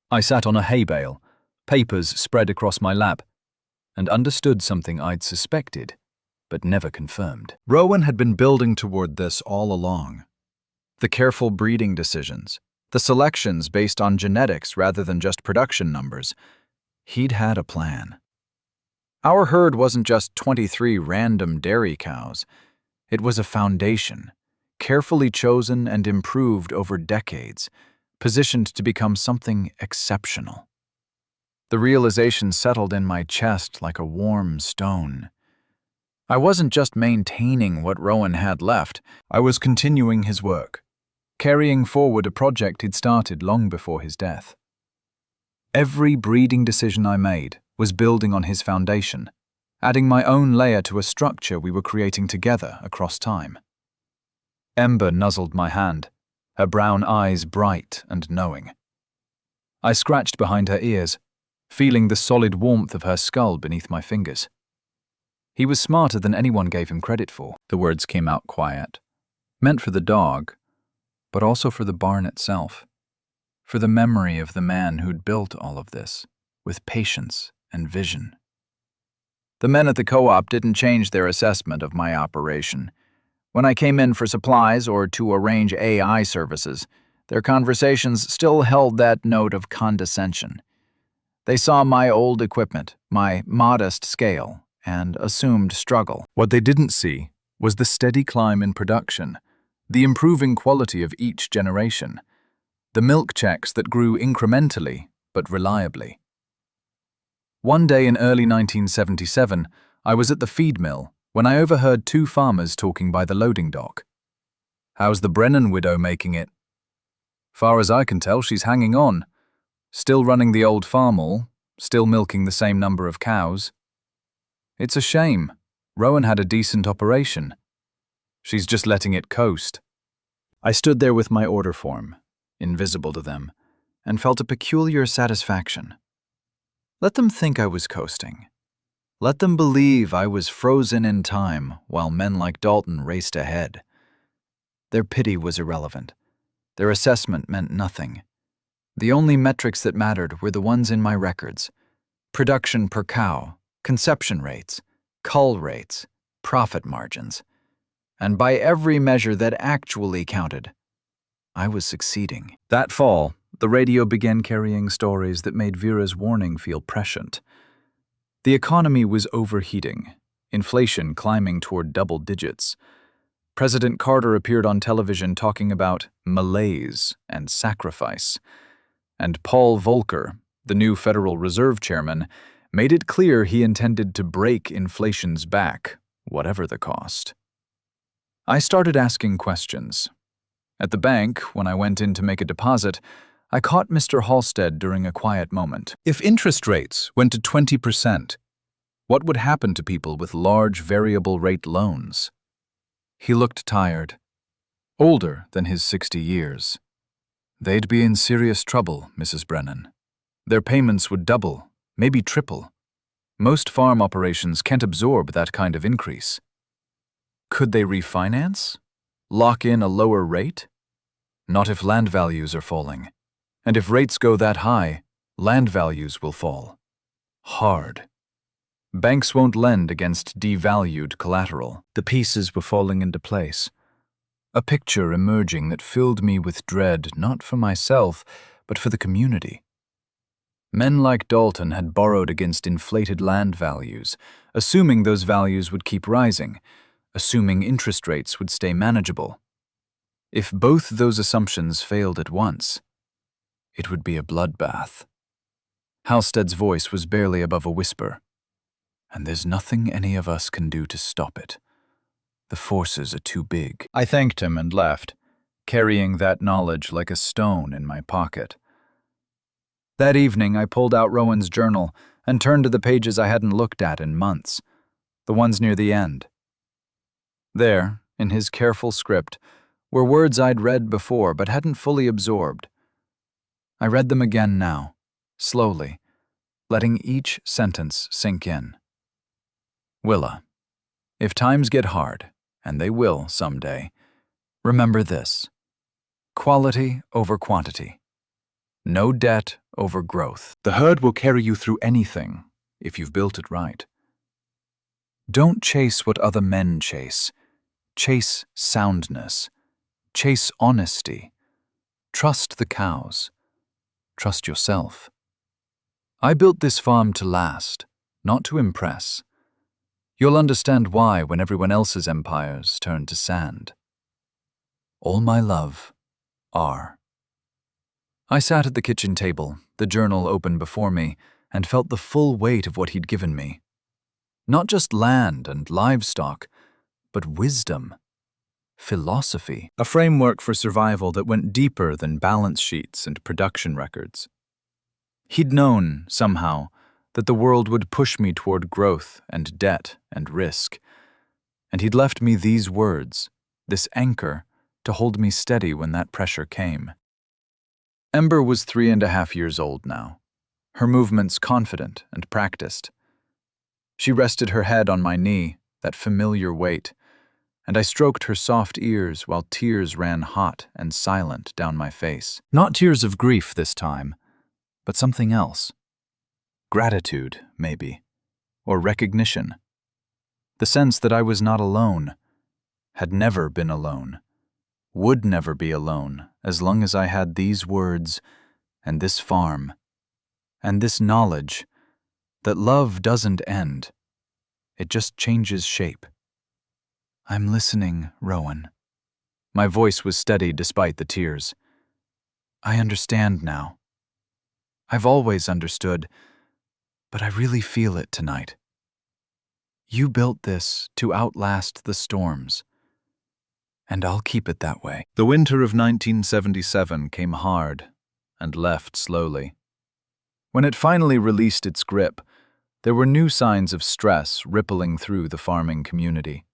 I sat on a hay bale, papers spread across my lap, and understood something I'd suspected, but never confirmed. Rowan had been building toward this all along. The careful breeding decisions, the selections based on genetics rather than just production numbers. He'd had a plan. Our herd wasn't just 23 random dairy cows. It was a foundation, carefully chosen and improved over decades, positioned to become something exceptional. The realization settled in my chest like a warm stone. I wasn't just maintaining what Rowan had left, I was continuing his work, carrying forward a project he'd started long before his death. Every breeding decision I made was building on his foundation, adding my own layer to a structure we were creating together across time. Ember nuzzled my hand, her brown eyes bright and knowing. I scratched behind her ears, feeling the solid warmth of her skull beneath my fingers. He was smarter than anyone gave him credit for. The words came out quiet, meant for the dog, but also for the barn itself, for the memory of the man who'd built all of this, with patience and vision. The men at the co-op didn't change their assessment of my operation. When I came in for supplies or to arrange AI services, their conversations still held that note of condescension. They saw my old equipment, my modest scale, and assumed struggle. What they didn't see was the steady climb in production, the improving quality of each generation, the milk checks that grew incrementally but reliably. One day in early 1977, I was at the feed mill when I overheard two farmers talking by the loading dock. "How's the Brennan widow making it?" "Far as I can tell, she's hanging on. Still running the old farm all, still milking the same number of cows. It's a shame. Rowan had a decent operation. She's just letting it coast." I stood there with my order form, invisible to them, and felt a peculiar satisfaction. Let them think I was coasting. Let them believe I was frozen in time while men like Dalton raced ahead. Their pity was irrelevant. Their assessment meant nothing. The only metrics that mattered were the ones in my records: production per cow, conception rates, cull rates, profit margins. And by every measure that actually counted, I was succeeding. That fall, the radio began carrying stories that made Vera's warning feel prescient. The economy was overheating, inflation climbing toward double digits. President Carter appeared on television talking about malaise and sacrifice. And Paul Volcker, the new Federal Reserve chairman, made it clear he intended to break inflation's back, whatever the cost. I started asking questions. At the bank, when I went in to make a deposit, I caught Mr. Halstead during a quiet moment. If interest rates went to 20%, what would happen to people with large variable rate loans? He looked tired, older than his 60 years. "They'd be in serious trouble, Mrs. Brennan. Their payments would double, maybe triple. Most farm operations can't absorb that kind of increase." Could they refinance? Lock in a lower rate? Not if land values are falling. And if rates go that high, land values will fall. Hard. Banks won't lend against devalued collateral. The pieces were falling into place. A picture emerging that filled me with dread, not for myself, but for the community. Men like Dalton had borrowed against inflated land values, assuming those values would keep rising, assuming interest rates would stay manageable. If both those assumptions failed at once, it would be a bloodbath. Halstead's voice was barely above a whisper. "And there's nothing any of us can do to stop it. The forces are too big." I thanked him and left, carrying that knowledge like a stone in my pocket. That evening, I pulled out Rowan's journal and turned to the pages I hadn't looked at in months, the ones near the end. There, in his careful script, were words I'd read before but hadn't fully absorbed. I read them again now, slowly, letting each sentence sink in. "Willa, if times get hard, and they will someday, Remember this: quality over quantity. No debt over growth. The herd will carry you through anything if you've built it right. Don't chase what other men chase. Chase soundness. Chase honesty. Trust the cows. Trust yourself. I built this farm to last, not to impress. You'll understand why when everyone else's empires turn to sand. All my love, R. I sat at the kitchen table, the journal open before me, and felt the full weight of what he'd given me. Not just land and livestock, but wisdom, philosophy, a framework for survival that went deeper than balance sheets and production records. He'd known, somehow, that the world would push me toward growth and debt and risk, and he'd left me these words, this anchor, to hold me steady when that pressure came. Ember was 3.5 years old now, her movements confident and practiced. She rested her head on my knee, that familiar weight, and I stroked her soft ears while tears ran hot and silent down my face. Not tears of grief this time, but something else. Gratitude, maybe, or recognition. The sense that I was not alone, had never been alone, would never be alone as long as I had these words and this farm and this knowledge that love doesn't end, it just changes shape. I'm listening, Rowan. My voice was steady despite the tears. I understand now. I've always understood, but I really feel it tonight. You built this to outlast the storms, and I'll keep it that way. The winter of 1977 came hard and left slowly. When it finally released its grip, there were new signs of stress rippling through the farming community.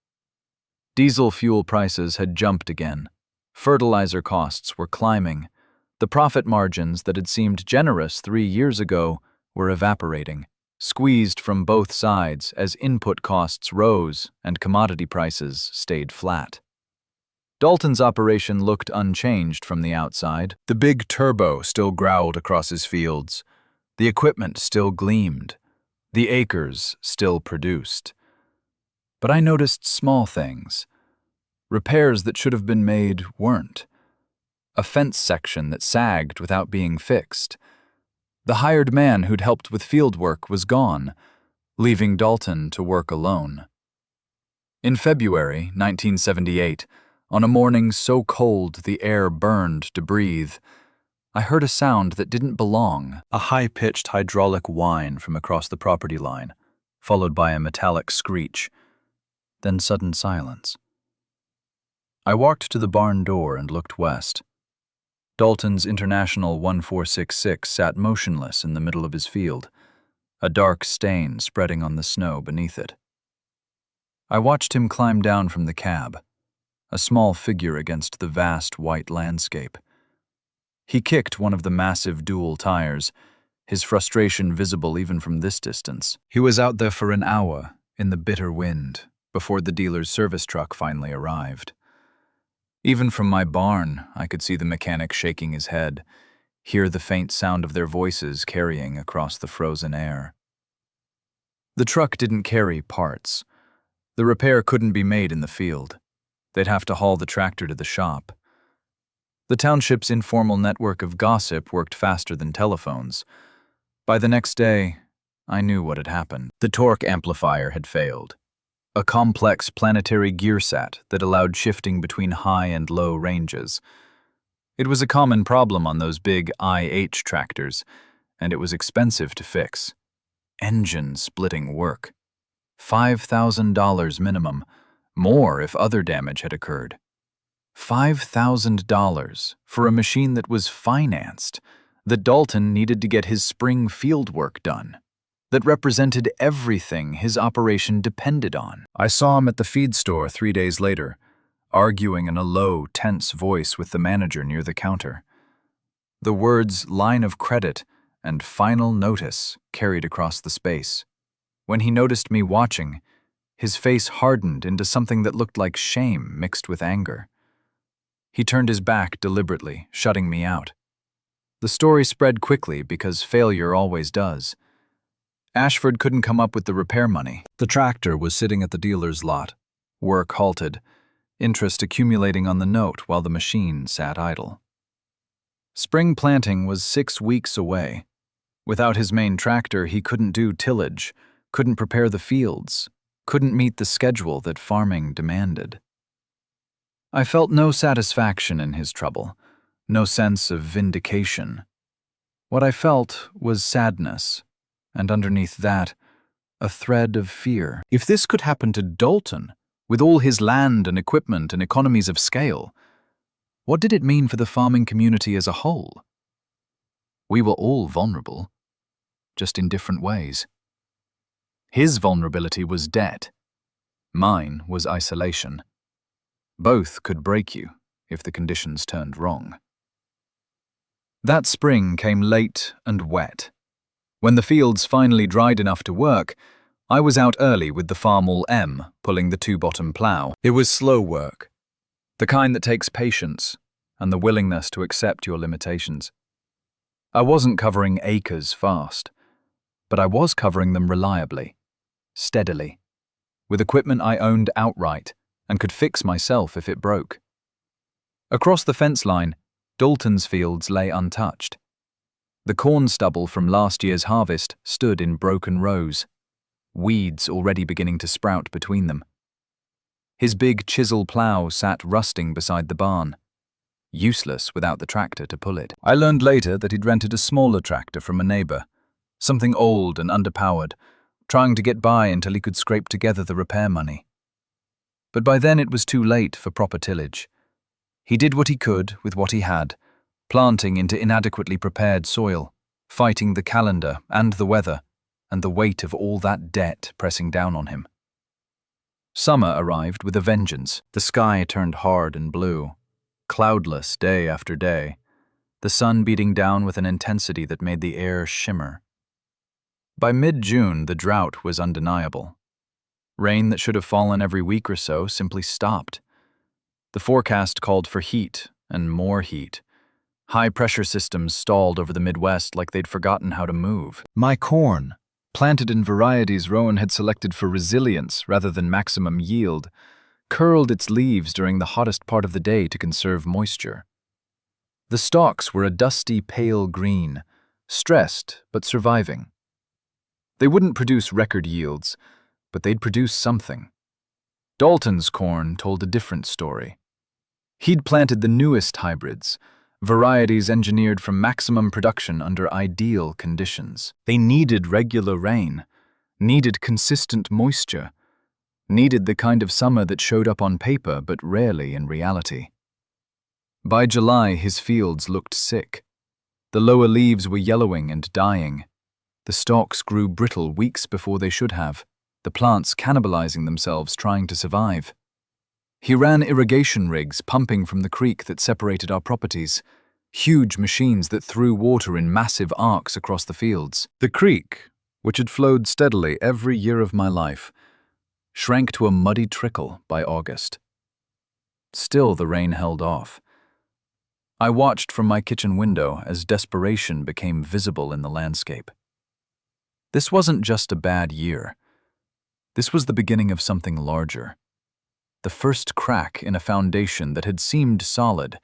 Diesel fuel prices had jumped again. Fertilizer costs were climbing. The profit margins that had seemed generous 3 years ago were evaporating, squeezed from both sides as input costs rose and commodity prices stayed flat. Dalton's operation looked unchanged from the outside. The big turbo still growled across his fields. The equipment still gleamed. The acres still produced. But I noticed small things. Repairs that should have been made weren't. A fence section that sagged without being fixed. The hired man who'd helped with field work was gone, leaving Dalton to work alone. In February 1978, on a morning so cold the air burned to breathe, I heard a sound that didn't belong, a high-pitched hydraulic whine from across the property line, followed by a metallic screech, then sudden silence. I walked to the barn door and looked west. Dalton's International 1466 sat motionless in the middle of his field, a dark stain spreading on the snow beneath it. I watched him climb down from the cab, a small figure against the vast white landscape. He kicked one of the massive dual tires, his frustration visible even from this distance. He was out there for an hour, in the bitter wind, before the dealer's service truck finally arrived. Even from my barn, I could see the mechanic shaking his head, hear the faint sound of their voices carrying across the frozen air. The truck didn't carry parts. The repair couldn't be made in the field. They'd have to haul the tractor to the shop. The township's informal network of gossip worked faster than telephones. By the next day, I knew what had happened. The torque amplifier had failed. A complex planetary gearsat that allowed shifting between high and low ranges. It was a common problem on those big IH tractors, and it was expensive to fix. Engine-splitting work. $5,000 minimum, more if other damage had occurred. $5,000 for a machine that was financed, that Dalton needed to get his spring field work done, that represented everything his operation depended on. I saw him at the feed store 3 days later, arguing in a low, tense voice with the manager near the counter. The words line of credit and final notice carried across the space. When he noticed me watching, his face hardened into something that looked like shame mixed with anger. He turned his back deliberately, shutting me out. The story spread quickly because failure always does. Ashford couldn't come up with the repair money. The tractor was sitting at the dealer's lot. Work halted, interest accumulating on the note while the machine sat idle. Spring planting was 6 weeks away. Without his main tractor, he couldn't do tillage, couldn't prepare the fields, couldn't meet the schedule that farming demanded. I felt no satisfaction in his trouble, no sense of vindication. What I felt was sadness, and underneath that, a thread of fear. If this could happen to Dalton, with all his land and equipment and economies of scale, what did it mean for the farming community as a whole? We were all vulnerable, just in different ways. His vulnerability was debt. Mine was isolation. Both could break you if the conditions turned wrong. That spring came late and wet. When the fields finally dried enough to work, I was out early with the Farmall M, pulling the 2-bottom plough. It was slow work, the kind that takes patience and the willingness to accept your limitations. I wasn't covering acres fast, but I was covering them reliably, steadily, with equipment I owned outright and could fix myself if it broke. Across the fence line, Dalton's fields lay untouched. The corn stubble from last year's harvest stood in broken rows, weeds already beginning to sprout between them. His big chisel plough sat rusting beside the barn, useless without the tractor to pull it. I learned later that he'd rented a smaller tractor from a neighbor, something old and underpowered, trying to get by until he could scrape together the repair money. But by then it was too late for proper tillage. He did what he could with what he had, planting into inadequately prepared soil, fighting the calendar and the weather, and the weight of all that debt pressing down on him. Summer arrived with a vengeance. The sky turned hard and blue, cloudless day after day, the sun beating down with an intensity that made the air shimmer. By mid-June, the drought was undeniable. Rain that should have fallen every week or so simply stopped. The forecast called for heat and more heat. High-pressure systems stalled over the Midwest like they'd forgotten how to move. My corn, planted in varieties Rowan had selected for resilience rather than maximum yield, curled its leaves during the hottest part of the day to conserve moisture. The stalks were a dusty pale green, stressed but surviving. They wouldn't produce record yields, but they'd produce something. Dalton's corn told a different story. He'd planted the newest hybrids, varieties engineered for maximum production under ideal conditions. They needed regular rain, needed consistent moisture, needed the kind of summer that showed up on paper but rarely in reality. By July, his fields looked sick. The lower leaves were yellowing and dying. The stalks grew brittle weeks before they should have, the plants cannibalizing themselves trying to survive. He ran irrigation rigs pumping from the creek that separated our properties, huge machines that threw water in massive arcs across the fields. The creek, which had flowed steadily every year of my life, shrank to a muddy trickle by August. Still, the rain held off. I watched from my kitchen window as desperation became visible in the landscape. This wasn't just a bad year. This was the beginning of something larger. The first crack in a foundation that had seemed solid,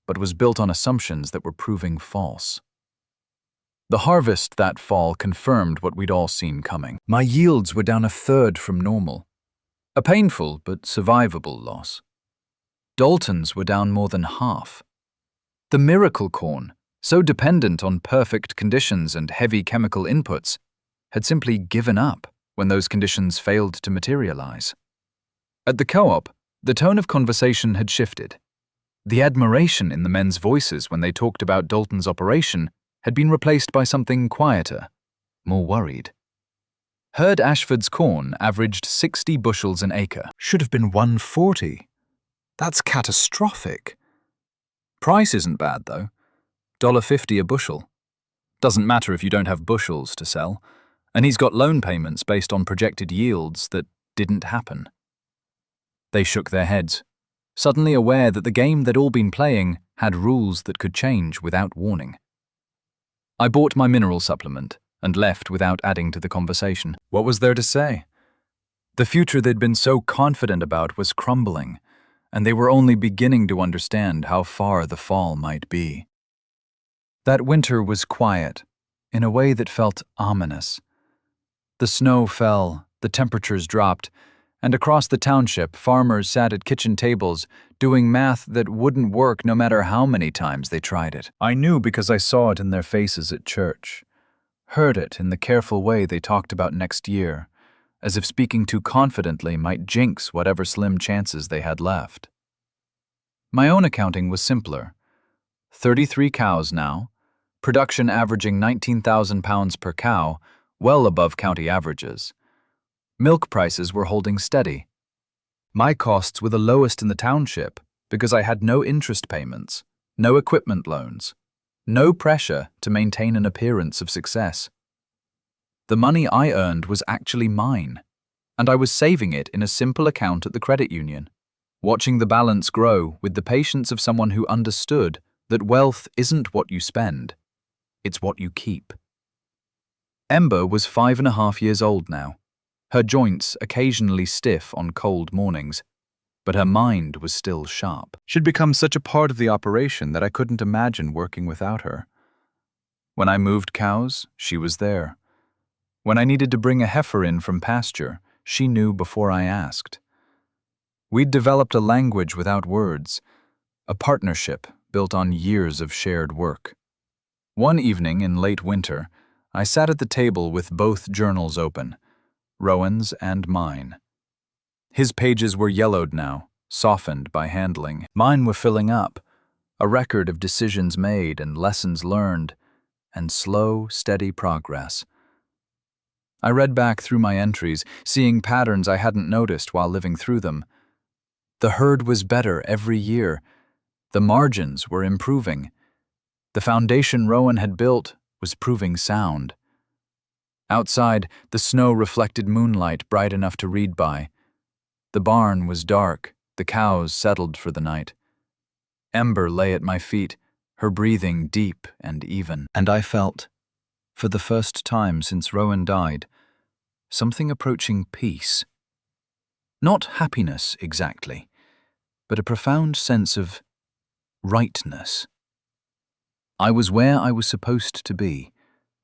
but was built on assumptions that were proving false. The harvest that fall confirmed what we'd all seen coming. My yields were down 1/3 from normal. A painful but survivable loss. Dalton's were down more than half. The miracle corn, so dependent on perfect conditions and heavy chemical inputs, had simply given up when those conditions failed to materialize. At the co-op, the tone of conversation had shifted. The admiration in the men's voices when they talked about Dalton's operation had been replaced by something quieter, more worried. Herd Ashford's corn averaged 60 bushels an acre. Should have been 140. That's catastrophic. Price isn't bad, though. $1.50 a bushel. Doesn't matter if you don't have bushels to sell. And he's got loan payments based on projected yields that didn't happen. They shook their heads, suddenly aware that the game they'd all been playing had rules that could change without warning. I bought my mineral supplement and left without adding to the conversation. What was there to say? The future they'd been so confident about was crumbling, and they were only beginning to understand how far the fall might be. That winter was quiet, in a way that felt ominous. The snow fell, the temperatures dropped, and across the township, farmers sat at kitchen tables doing math that wouldn't work no matter how many times they tried it. I knew because I saw it in their faces at church, heard it in the careful way they talked about next year, as if speaking too confidently might jinx whatever slim chances they had left. My own accounting was simpler. 33 cows now, production averaging 19,000 pounds per cow, well above county averages. Milk prices were holding steady. My costs were the lowest in the township because I had no interest payments, no equipment loans, no pressure to maintain an appearance of success. The money I earned was actually mine, and I was saving it in a simple account at the credit union, watching the balance grow with the patience of someone who understood that wealth isn't what you spend, it's what you keep. Ember was 5.5 years old now, her joints occasionally stiff on cold mornings, but her mind was still sharp. She'd become such a part of the operation that I couldn't imagine working without her. When I moved cows, she was there. When I needed to bring a heifer in from pasture, she knew before I asked. We'd developed a language without words, a partnership built on years of shared work. One evening in late winter, I sat at the table with both journals open, Rowan's and mine. His pages were yellowed now, softened by handling. Mine were filling up, a record of decisions made and lessons learned, and slow, steady progress. I read back through my entries, seeing patterns I hadn't noticed while living through them. The herd was better every year. The margins were improving. The foundation Rowan had built was proving sound. Outside, the snow reflected moonlight bright enough to read by. The barn was dark, the cows settled for the night. Ember lay at my feet, her breathing deep and even. And I felt, for the first time since Rowan died, something approaching peace. Not happiness exactly, but a profound sense of rightness. I was where I was supposed to be,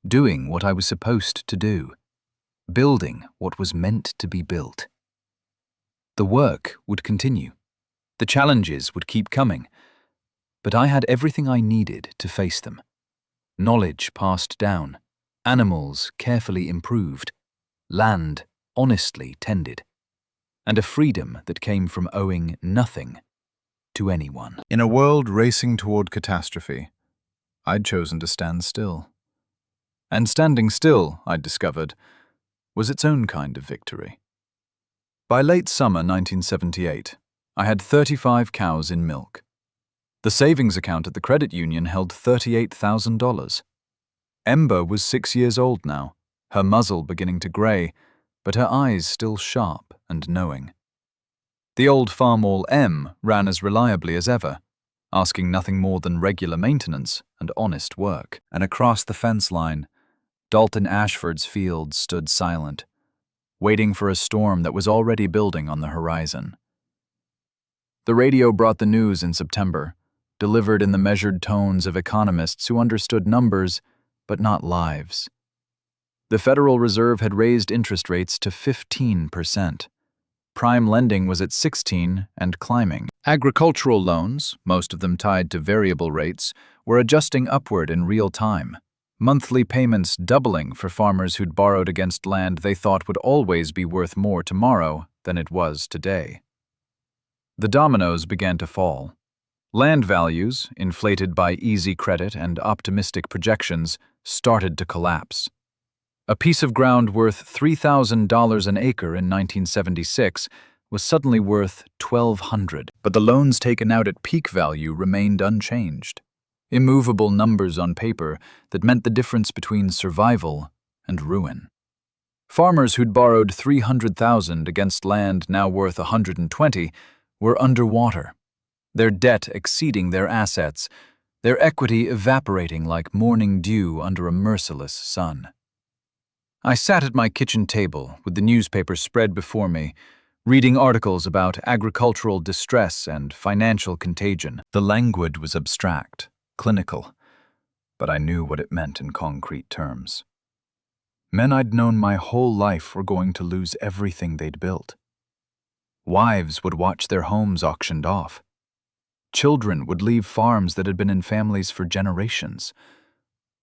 doing what I was supposed to do, building what was meant to be built. The work would continue. The challenges would keep coming. But I had everything I needed to face them. Knowledge passed down, animals carefully improved, land honestly tended, and a freedom that came from owing nothing to anyone. In a world racing toward catastrophe, I'd chosen to stand still. And standing still, I'd discovered, was its own kind of victory. By late summer 1978, I had 35 cows in milk. The savings account at the credit union held $38,000. Ember was 6 years old now, her muzzle beginning to grey, but her eyes still sharp and knowing. The old farmall M ran as reliably as ever, asking nothing more than regular maintenance and honest work. And across the fence line, Dalton Ashford's fields stood silent, waiting for a storm that was already building on the horizon. The radio brought the news in September, delivered in the measured tones of economists who understood numbers, but not lives. The Federal Reserve had raised interest rates to 15%. Prime lending was at 16% and climbing. Agricultural loans, most of them tied to variable rates, were adjusting upward in real time. Monthly payments doubling for farmers who'd borrowed against land they thought would always be worth more tomorrow than it was today. The dominoes began to fall. Land values, inflated by easy credit and optimistic projections, started to collapse. A piece of ground worth $3,000 an acre in 1976 was suddenly worth $1,200. But the loans taken out at peak value remained unchanged. Immovable numbers on paper that meant the difference between survival and ruin. Farmers who'd borrowed $300,000 against land now worth $120,000 were underwater, their debt exceeding their assets, their equity evaporating like morning dew under a merciless sun. I sat at my kitchen table with the newspaper spread before me, reading articles about agricultural distress and financial contagion. The language was abstract, clinical, but I knew what it meant in concrete terms. Men I'd known my whole life were going to lose everything they'd built. Wives would watch their homes auctioned off. Children would leave farms that had been in families for generations.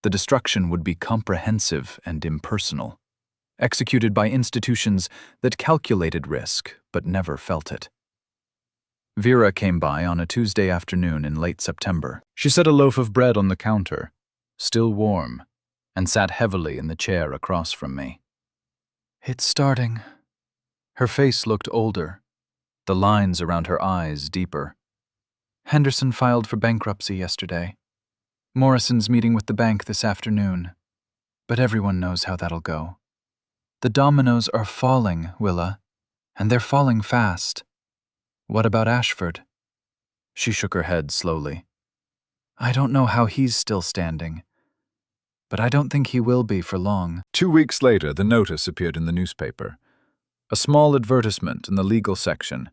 The destruction would be comprehensive and impersonal, executed by institutions that calculated risk but never felt it. Vera came by on a Tuesday afternoon in late September. She set a loaf of bread on the counter, still warm, and sat heavily in the chair across from me. "It's starting." Her face looked older, the lines around her eyes deeper. "Henderson filed for bankruptcy yesterday. Morrison's meeting with the bank this afternoon. But everyone knows how that'll go. The dominoes are falling, Willa, and they're falling fast. What about Ashford?" She shook her head slowly. "I don't know how he's still standing, but I don't think he will be for long." 2 weeks later, the notice appeared in the newspaper. A small advertisement in the legal section,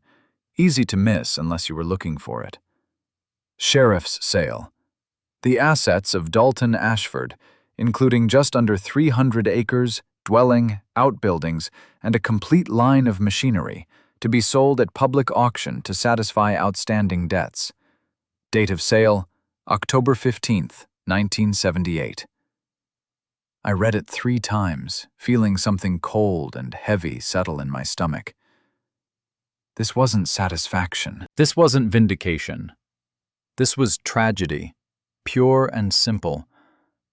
easy to miss unless you were looking for it. Sheriff's sale. The assets of Dalton Ashford, including just under 300 acres, dwelling, outbuildings, and a complete line of machinery, to be sold at public auction to satisfy outstanding debts. Date of sale, October 15th, 1978. I read it 3 times, feeling something cold and heavy settle in my stomach. This wasn't satisfaction. This wasn't vindication. This was tragedy, pure and simple,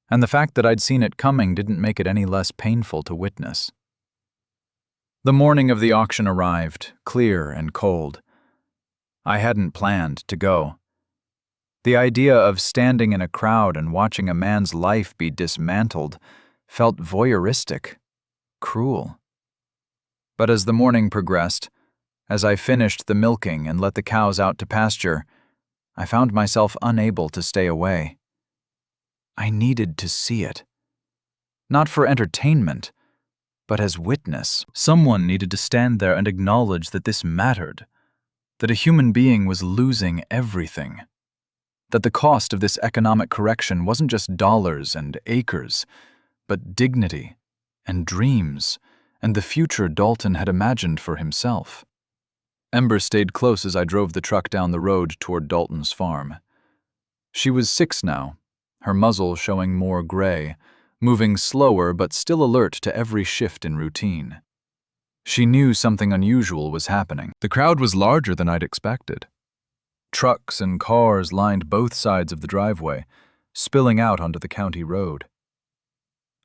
and the fact that I'd seen it coming didn't make it any less painful to witness. The morning of the auction arrived, clear and cold. I hadn't planned to go. The idea of standing in a crowd and watching a man's life be dismantled felt voyeuristic, cruel. But as the morning progressed, as I finished the milking and let the cows out to pasture, I found myself unable to stay away. I needed to see it. Not for entertainment, but as witness. Someone needed to stand there and acknowledge that this mattered, that a human being was losing everything, that the cost of this economic correction wasn't just dollars and acres, but dignity and dreams and the future Dalton had imagined for himself. Ember stayed close as I drove the truck down the road toward Dalton's farm. She was 6 now, her muzzle showing more gray, moving slower but still alert to every shift in routine. She knew something unusual was happening. The crowd was larger than I'd expected. Trucks and cars lined both sides of the driveway, spilling out onto the county road.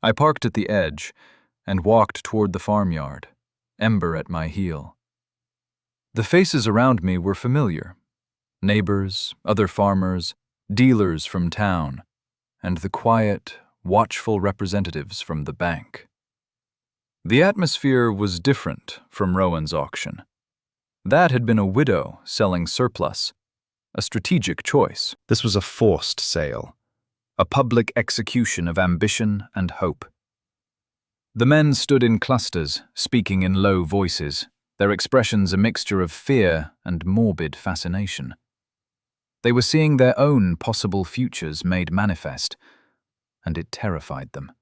I parked at the edge and walked toward the farmyard, Ember at my heel. The faces around me were familiar. Neighbors, other farmers, dealers from town, and the quiet, watchful representatives from the bank. The atmosphere was different from Rowan's auction. That had been a widow selling surplus, a strategic choice. This was a forced sale, a public execution of ambition and hope. The men stood in clusters, speaking in low voices, their expressions a mixture of fear and morbid fascination. They were seeing their own possible futures made manifest, and it terrified them.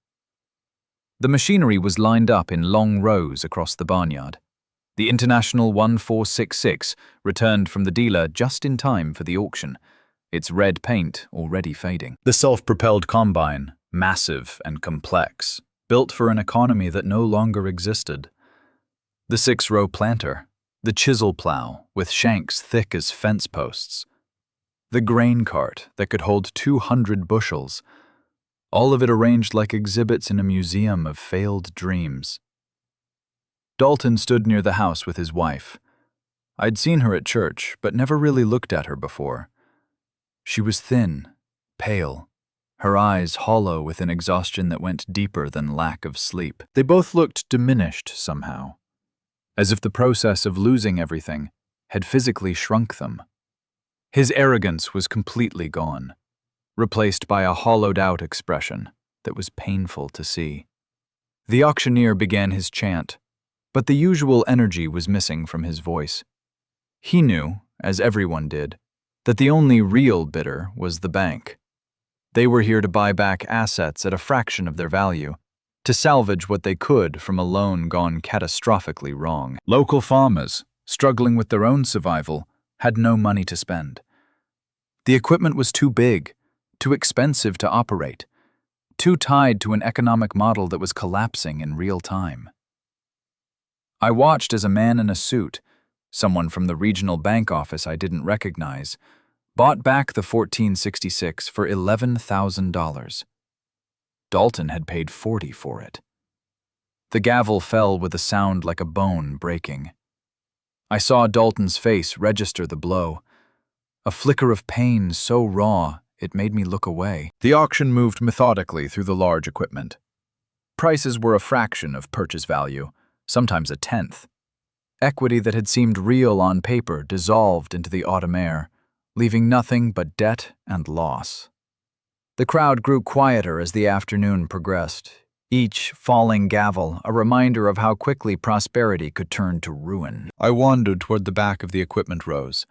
The machinery was lined up in long rows across the barnyard. The International 1466 returned from the dealer just in time for the auction, its red paint already fading. The self-propelled combine, massive and complex, built for an economy that no longer existed. The 6-row planter, the chisel plow with shanks thick as fence posts, the grain cart that could hold 200 bushels, all of it arranged like exhibits in a museum of failed dreams. Dalton stood near the house with his wife. I'd seen her at church, but never really looked at her before. She was thin, pale, her eyes hollow with an exhaustion that went deeper than lack of sleep. They both looked diminished somehow, as if the process of losing everything had physically shrunk them. His arrogance was completely gone, replaced by a hollowed-out expression that was painful to see. The auctioneer began his chant, but the usual energy was missing from his voice. He knew, as everyone did, that the only real bidder was the bank. They were here to buy back assets at a fraction of their value, to salvage what they could from a loan gone catastrophically wrong. Local farmers, struggling with their own survival, had no money to spend. The equipment was too big, too expensive to operate, too tied to an economic model that was collapsing in real time. I watched as a man in a suit, someone from the regional bank office I didn't recognize, bought back the 1466 for $11,000. Dalton had paid $40,000 for it. The gavel fell with a sound like a bone breaking. I saw Dalton's face register the blow, a flicker of pain so raw it made me look away. The auction moved methodically through the large equipment. Prices were a fraction of purchase value, sometimes a tenth. Equity that had seemed real on paper dissolved into the autumn air, leaving nothing but debt and loss. The crowd grew quieter as the afternoon progressed, each falling gavel a reminder of how quickly prosperity could turn to ruin. I wandered toward the back of the equipment rows,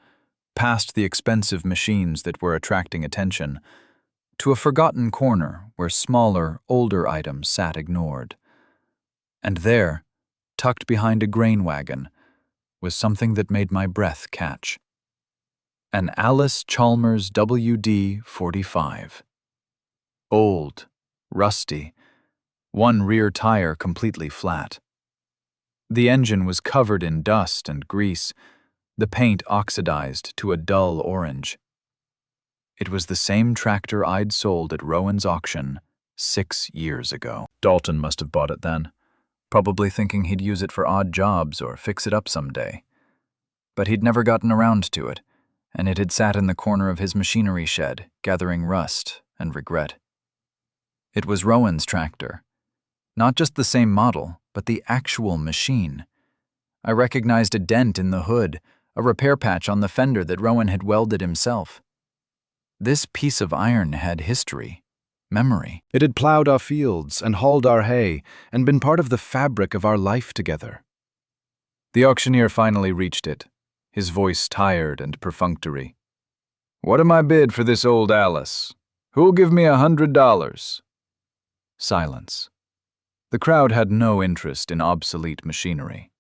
past the expensive machines that were attracting attention, to a forgotten corner where smaller, older items sat ignored. And there, tucked behind a grain wagon, was something that made my breath catch. An Alice Chalmers WD-45. Old, rusty, one rear tire completely flat. The engine was covered in dust and grease, the paint oxidized to a dull orange. It was the same tractor I'd sold at Rowan's auction 6 years ago. Dalton must have bought it then, probably thinking he'd use it for odd jobs or fix it up someday. But he'd never gotten around to it, and it had sat in the corner of his machinery shed, gathering rust and regret. It was Rowan's tractor. Not just the same model, but the actual machine. I recognized a dent in the hood, a repair patch on the fender that Rowan had welded himself. This piece of iron had history, memory. It had plowed our fields and hauled our hay and been part of the fabric of our life together. The auctioneer finally reached it, his voice tired and perfunctory. "What am I bid for this old Alice? Who'll give me $100? Silence. The crowd had no interest in obsolete machinery.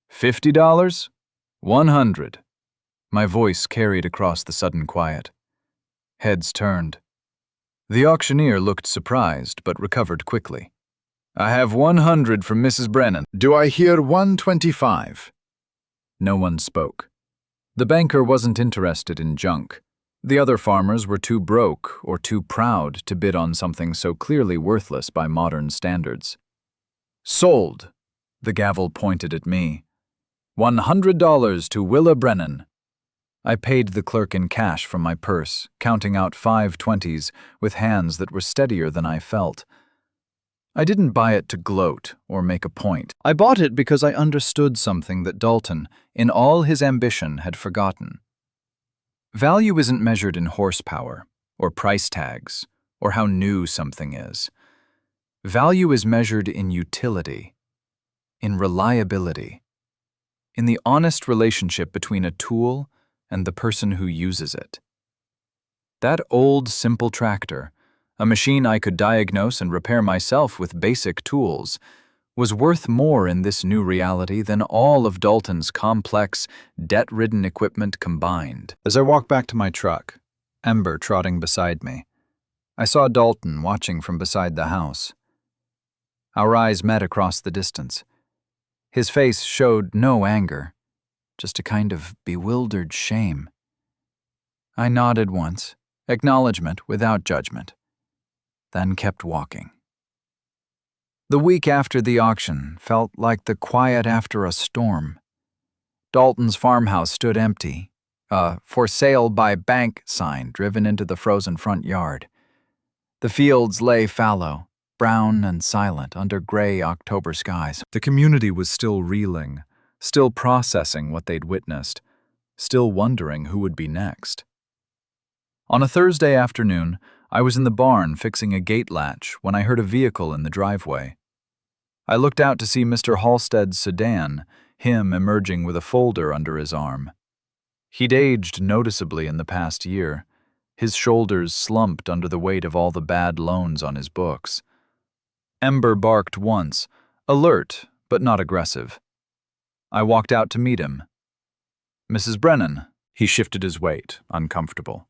$50? $100. My voice carried across the sudden quiet. Heads turned. The auctioneer looked surprised but recovered quickly. "I have 100 from Mrs. Brennan. Do I hear 125? No one spoke. The banker wasn't interested in junk. The other farmers were too broke or too proud to bid on something so clearly worthless by modern standards. "Sold." The gavel pointed at me. $100 to Willa Brennan. I paid the clerk in cash from my purse, counting out 5 20s with hands that were steadier than I felt. I didn't buy it to gloat or make a point. I bought it because I understood something that Dalton, in all his ambition, had forgotten. Value isn't measured in horsepower, or price tags, or how new something is. Value is measured in utility, in reliability, in the honest relationship between a tool and the person who uses it. That old, simple tractor, a machine I could diagnose and repair myself with basic tools, was worth more in this new reality than all of Dalton's complex, debt-ridden equipment combined. As I walked back to my truck, Ember trotting beside me, I saw Dalton watching from beside the house. Our eyes met across the distance. His face showed no anger, just a kind of bewildered shame. I nodded once, acknowledgement without judgment, then kept walking. The week after the auction felt like the quiet after a storm. Dalton's farmhouse stood empty, a "for sale by bank" sign driven into the frozen front yard. The fields lay fallow, brown and silent under gray October skies. The community was still reeling, still processing what they'd witnessed, still wondering who would be next. On a Thursday afternoon, I was in the barn fixing a gate latch when I heard a vehicle in the driveway. I looked out to see Mr. Halstead's sedan, him emerging with a folder under his arm. He'd aged noticeably in the past year. His shoulders slumped under the weight of all the bad loans on his books. Ember barked once, alert but not aggressive. I walked out to meet him. "Mrs. Brennan." He shifted his weight, uncomfortable.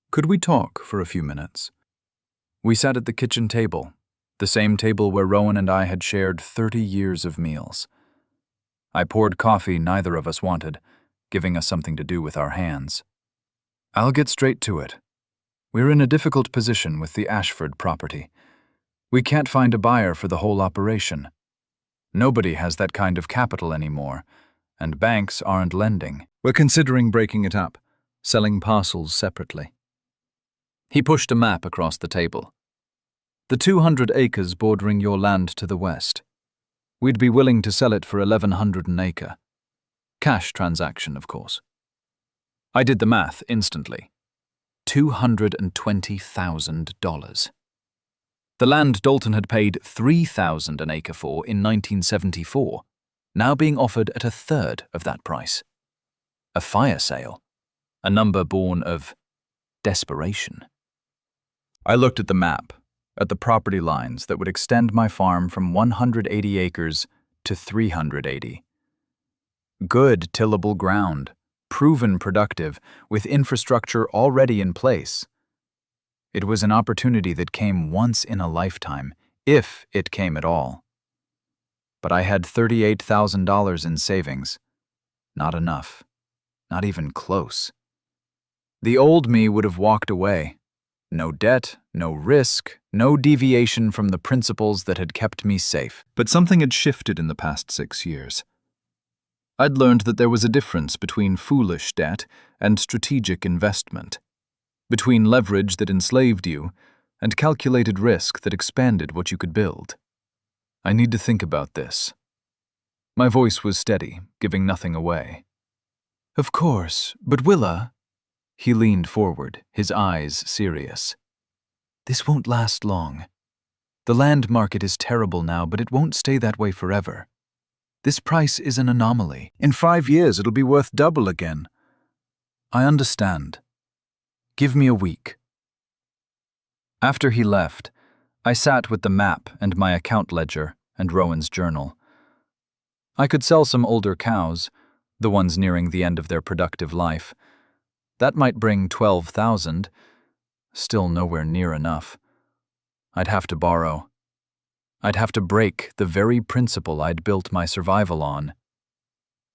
"Could we talk for a few minutes?" We sat at the kitchen table, the same table where Rowan and I had shared 30 years of meals. I poured coffee neither of us wanted, giving us something to do with our hands. "I'll get straight to it. We're in a difficult position with the Ashford property. We can't find a buyer for the whole operation. Nobody has that kind of capital anymore, and banks aren't lending. We're considering breaking it up, selling parcels separately." He pushed a map across the table. "The 200 acres bordering your land to the west. We'd be willing to sell it for $1,100 an acre. Cash transaction, of course." I did the math instantly. $220,000. The land Dalton had paid $3,000 an acre for in 1974, now being offered at a third of that price. A fire sale, a number born of desperation. I looked at the map, at the property lines that would extend my farm from 180 acres to 380. Good tillable ground, proven productive, with infrastructure already in place. It was an opportunity that came once in a lifetime, if it came at all. But I had $38,000 in savings. Not enough. Not even close. The old me would have walked away. No debt, no risk, no deviation from the principles that had kept me safe. But something had shifted in the past 6 years. I'd learned that there was a difference between foolish debt and strategic investment, between leverage that enslaved you and calculated risk that expanded what you could build. I need to think about this. My voice was steady, giving nothing away. "Of course, but Willa..." He leaned forward, his eyes serious. "This won't last long. The land market is terrible now, but it won't stay that way forever. This price is an anomaly. In 5 years, it'll be worth double again." "I understand. Give me a week." After he left, I sat with the map and my account ledger and Rowan's journal. I could sell some older cows, the ones nearing the end of their productive life. That might bring $12,000, still nowhere near enough. I'd have to borrow. I'd have to break the very principle I'd built my survival on.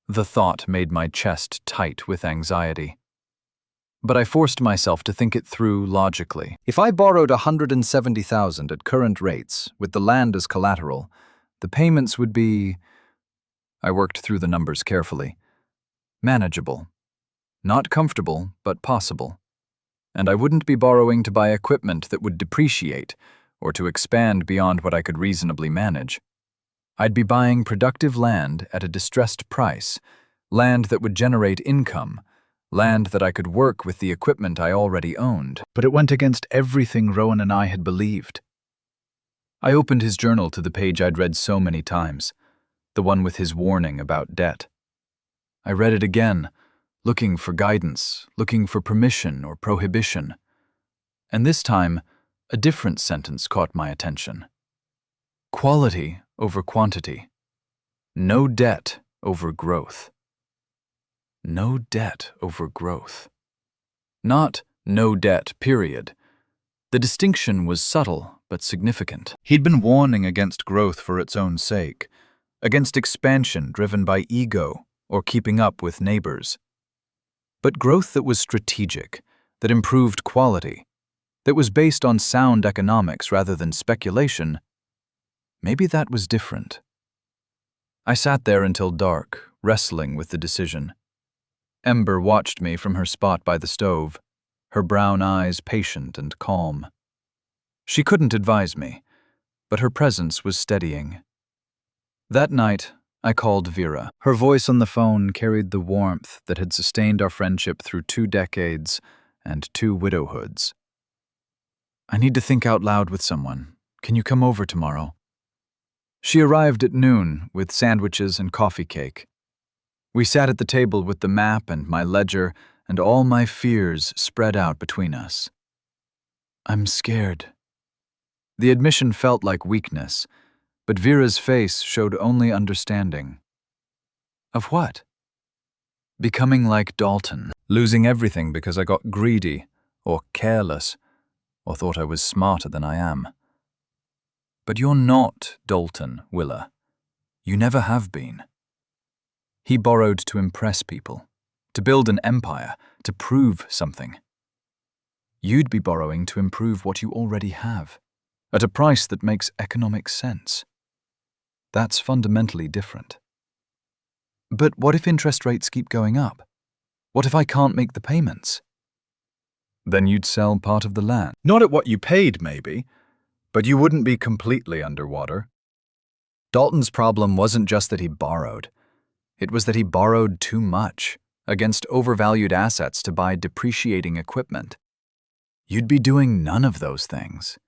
The thought made my chest tight with anxiety. But I forced myself to think it through logically. If I borrowed $170,000 at current rates, with the land as collateral, the payments would be... I worked through the numbers carefully. Manageable. Not comfortable, but possible. And I wouldn't be borrowing to buy equipment that would depreciate or to expand beyond what I could reasonably manage. I'd be buying productive land at a distressed price, land that would generate income, land that I could work with the equipment I already owned. But it went against everything Rowan and I had believed. I opened his journal to the page I'd read so many times, the one with his warning about debt. I read it again, looking for guidance, looking for permission or prohibition. And this time, a different sentence caught my attention. Quality over quantity. No debt over growth. No debt over growth. Not no debt, period. The distinction was subtle but significant. He'd been warning against growth for its own sake, against expansion driven by ego or keeping up with neighbors. But growth that was strategic, that improved quality, that was based on sound economics rather than speculation, maybe that was different. I sat there until dark, wrestling with the decision. Ember watched me from her spot by the stove, her brown eyes patient and calm. She couldn't advise me, but her presence was steadying. That night, I called Vera. Her voice on the phone carried the warmth that had sustained our friendship through 2 decades and 2 widowhoods. I need to think out loud with someone. Can you come over tomorrow? She arrived at noon with sandwiches and coffee cake. We sat at the table with the map and my ledger, and all my fears spread out between us. I'm scared. The admission felt like weakness, but Vera's face showed only understanding. Of what? Becoming like Dalton. Losing everything because I got greedy, or careless, or thought I was smarter than I am. But you're not Dalton, Willa. You never have been. He borrowed to impress people, to build an empire, to prove something. You'd be borrowing to improve what you already have, at a price that makes economic sense. That's fundamentally different. But what if interest rates keep going up? What if I can't make the payments? Then you'd sell part of the land. Not at what you paid, maybe, but you wouldn't be completely underwater. Dalton's problem wasn't just that he borrowed. It was that he borrowed too much against overvalued assets to buy depreciating equipment. You'd be doing none of those things.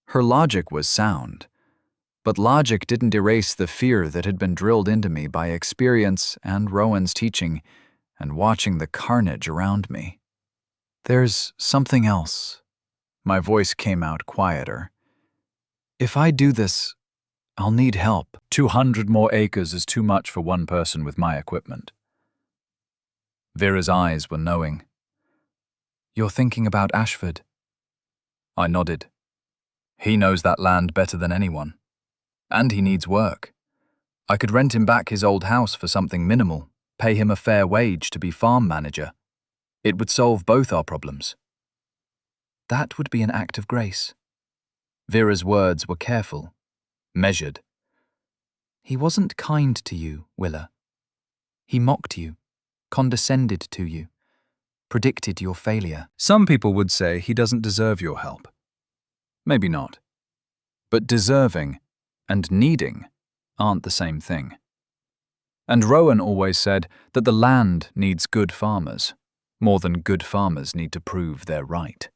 Her logic was sound, but logic didn't erase the fear that had been drilled into me by experience and Rowan's teaching and watching the carnage around me. There's something else. My voice came out quieter. If I do this, I'll need help. 200 more acres is too much for one person with my equipment. Vera's eyes were knowing. You're thinking about Ashford? I nodded. He knows that land better than anyone. And he needs work. I could rent him back his old house for something minimal, pay him a fair wage to be farm manager. It would solve both our problems. That would be an act of grace. Vera's words were careful, measured. He wasn't kind to you, Willa. He mocked you, condescended to you, predicted your failure. Some people would say he doesn't deserve your help. Maybe not. But deserving and needing aren't the same thing. And Rowan always said that the land needs good farmers, more than good farmers need to prove they're right.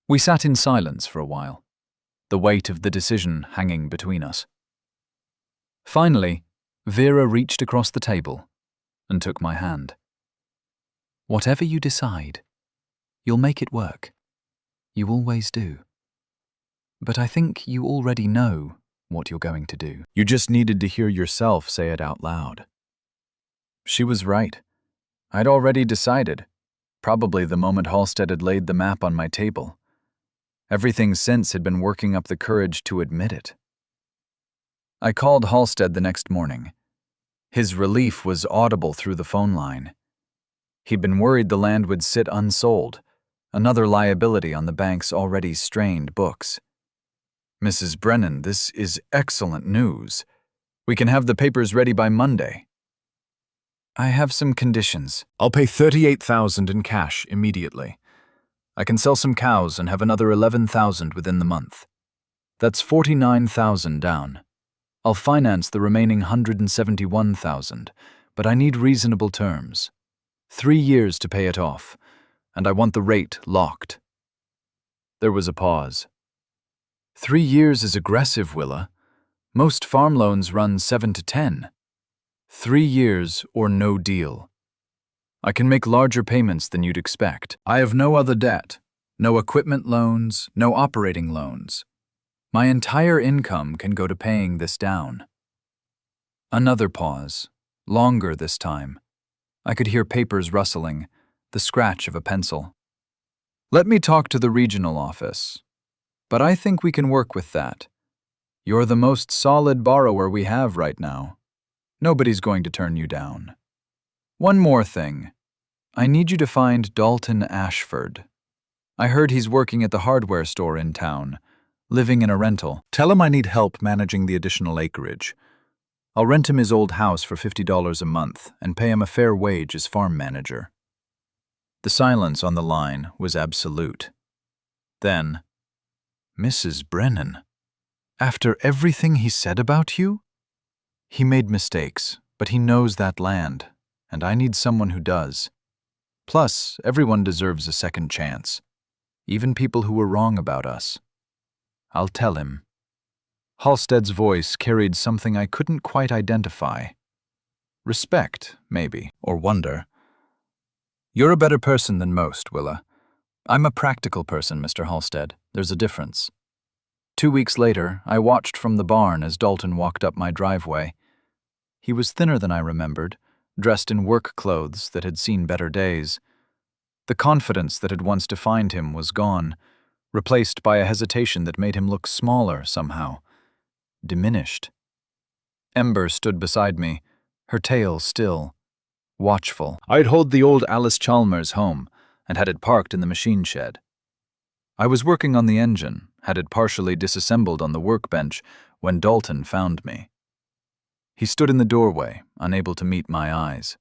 We sat in silence for a while, the weight of the decision hanging between us. Finally, Vera reached across the table and took my hand. Whatever you decide, you'll make it work. You always do. But I think you already know what you're going to do. You just needed to hear yourself say it out loud. She was right. I'd already decided, probably the moment Halstead had laid the map on my table. Everything since had been working up the courage to admit it. I called Halstead the next morning. His relief was audible through the phone line. He'd been worried the land would sit unsold, another liability on the bank's already strained books. Mrs. Brennan, this is excellent news. We can have the papers ready by Monday. I have some conditions. I'll pay $38,000 in cash immediately. I can sell some cows and have another $11,000 within the month. That's $49,000 down. I'll finance the remaining $171,000, but I need reasonable terms. 3 years to pay it off, and I want the rate locked. There was a pause. 3 years is aggressive, Willa. Most farm loans run 7 to 10. 3 years or no deal. I can make larger payments than you'd expect. I have no other debt, no equipment loans, no operating loans. My entire income can go to paying this down. Another pause, longer this time. I could hear papers rustling, the scratch of a pencil. Let me talk to the regional office. But I think we can work with that. You're the most solid borrower we have right now. Nobody's going to turn you down. One more thing. I need you to find Dalton Ashford. I heard he's working at the hardware store in town, living in a rental. Tell him I need help managing the additional acreage. I'll rent him his old house for $50 a month and pay him a fair wage as farm manager. The silence on the line was absolute. Then, Mrs. Brennan, after everything he said about you? He made mistakes, but he knows that land, and I need someone who does. Plus, everyone deserves a second chance, even people who were wrong about us. I'll tell him. Halstead's voice carried something I couldn't quite identify. Respect, maybe, or wonder. You're a better person than most, Willa. I'm a practical person, Mr. Halstead. There's a difference. 2 weeks later, I watched from the barn as Dalton walked up my driveway. He was thinner than I remembered, dressed in work clothes that had seen better days. The confidence that had once defined him was gone, replaced by a hesitation that made him look smaller somehow, diminished. Ember stood beside me, her tail still, watchful. I'd hauled the old Alice Chalmers home and had it parked in the machine shed. I was working on the engine, had it partially disassembled on the workbench, when Dalton found me. He stood in the doorway, unable to meet my eyes.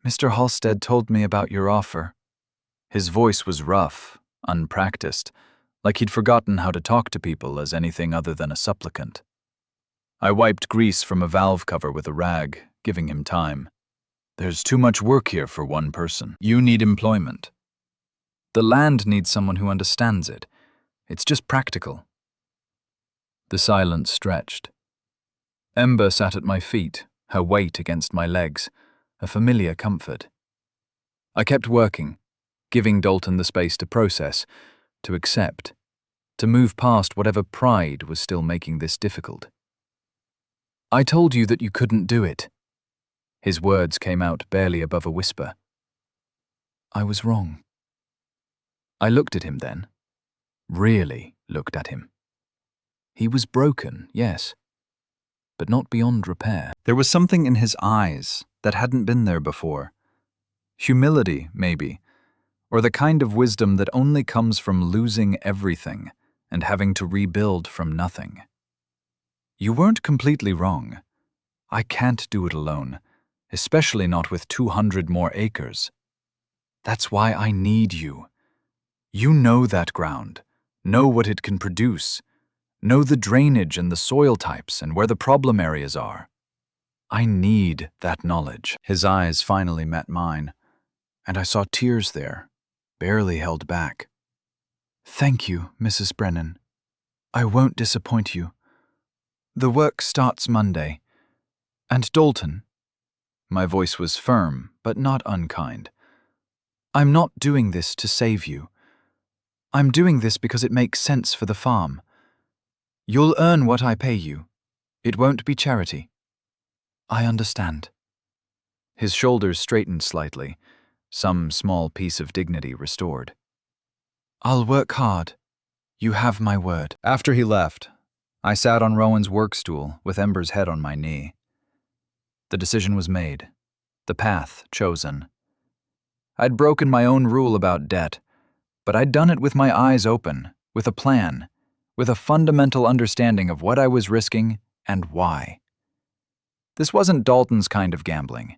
"Mr. Halstead told me about your offer." His voice was rough, unpracticed, like he'd forgotten how to talk to people as anything other than a supplicant. I wiped grease from a valve cover with a rag, giving him time. "There's too much work here for one person. You need employment. The land needs someone who understands it. It's just practical." The silence stretched. Ember sat at my feet, her weight against my legs, a familiar comfort. I kept working, giving Dalton the space to process, to accept, to move past whatever pride was still making this difficult. "I told you that you couldn't do it." His words came out barely above a whisper. "I was wrong." I looked at him then. Really looked at him. He was broken, yes, but not beyond repair. There was something in his eyes that hadn't been there before. Humility, maybe, or the kind of wisdom that only comes from losing everything and having to rebuild from nothing. "You weren't completely wrong. I can't do it alone, especially not with 200 more acres. That's why I need you. You know that ground, know what it can produce, know the drainage and the soil types and where the problem areas are. I need that knowledge." His eyes finally met mine, and I saw tears there, barely held back. "Thank you, Mrs. Brennan. I won't disappoint you. The work starts Monday. And Dalton," my voice was firm but not unkind, "I'm not doing this to save you. I'm doing this because it makes sense for the farm. You'll earn what I pay you. It won't be charity." "I understand." His shoulders straightened slightly, some small piece of dignity restored. "I'll work hard. You have my word." After he left, I sat on Rowan's work stool with Ember's head on my knee. The decision was made, the path chosen. I'd broken my own rule about debt, but I'd done it with my eyes open, with a plan, with a fundamental understanding of what I was risking and why. This wasn't Dalton's kind of gambling.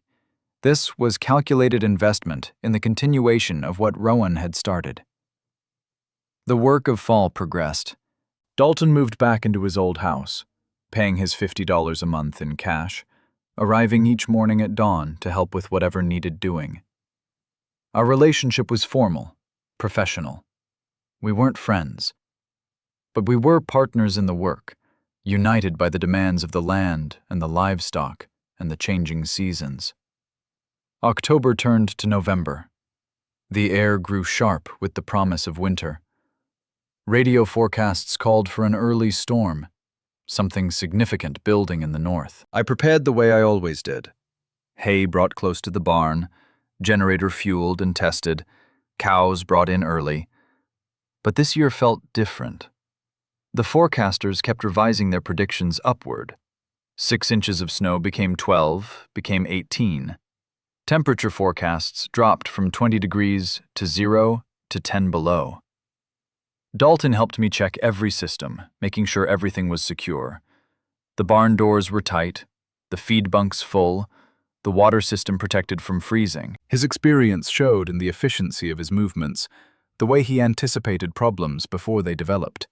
This was calculated investment in the continuation of what Rowan had started. The work of fall progressed. Dalton moved back into his old house, paying his $50 a month in cash, arriving each morning at dawn to help with whatever needed doing. Our relationship was formal, professional. We weren't friends, but we were partners in the work, united by the demands of the land and the livestock and the changing seasons. October turned to November. The air grew sharp with the promise of winter. Radio forecasts called for an early storm, something significant building in the north. I prepared the way I always did. Hay brought close to the barn, generator fueled and tested, cows brought in early. But this year felt different. The forecasters kept revising their predictions upward. 6 inches of snow became 12, became 18. Temperature forecasts dropped from 20 degrees to 0 to 10 below. Dalton helped me check every system, making sure everything was secure. The barn doors were tight, the feed bunks full, the water system protected from freezing. His experience showed in the efficiency of his movements, the way he anticipated problems before they developed.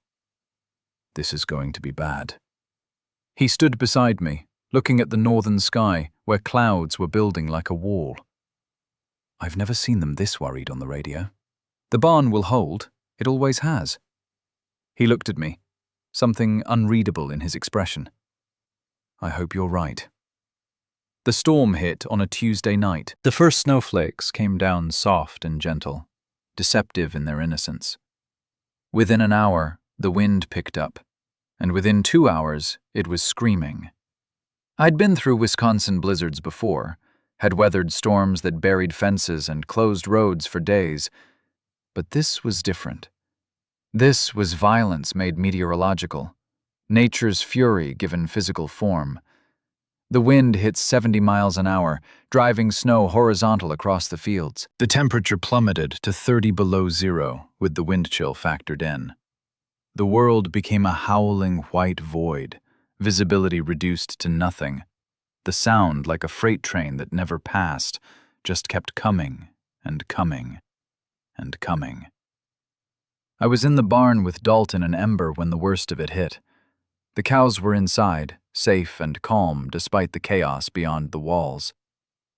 "This is going to be bad." He stood beside me, looking at the northern sky where clouds were building like a wall. I've never seen them this worried on the radio. The barn will hold. It always has. He looked at me, something unreadable in his expression. I hope you're right. The storm hit on a Tuesday night. The first snowflakes came down soft and gentle, deceptive in their innocence. Within an hour, the wind picked up, and within 2 hours, it was screaming. I'd been through Wisconsin blizzards before, had weathered storms that buried fences and closed roads for days, but this was different. This was violence made meteorological, nature's fury given physical form. The wind hit 70 miles an hour, driving snow horizontal across the fields. The temperature plummeted to 30 below zero, with the wind chill factored in. The world became a howling white void, visibility reduced to nothing. The sound like a freight train that never passed, just kept coming and coming and coming. I was in the barn with Dalton and Ember when the worst of it hit. The cows were inside, safe and calm despite the chaos beyond the walls.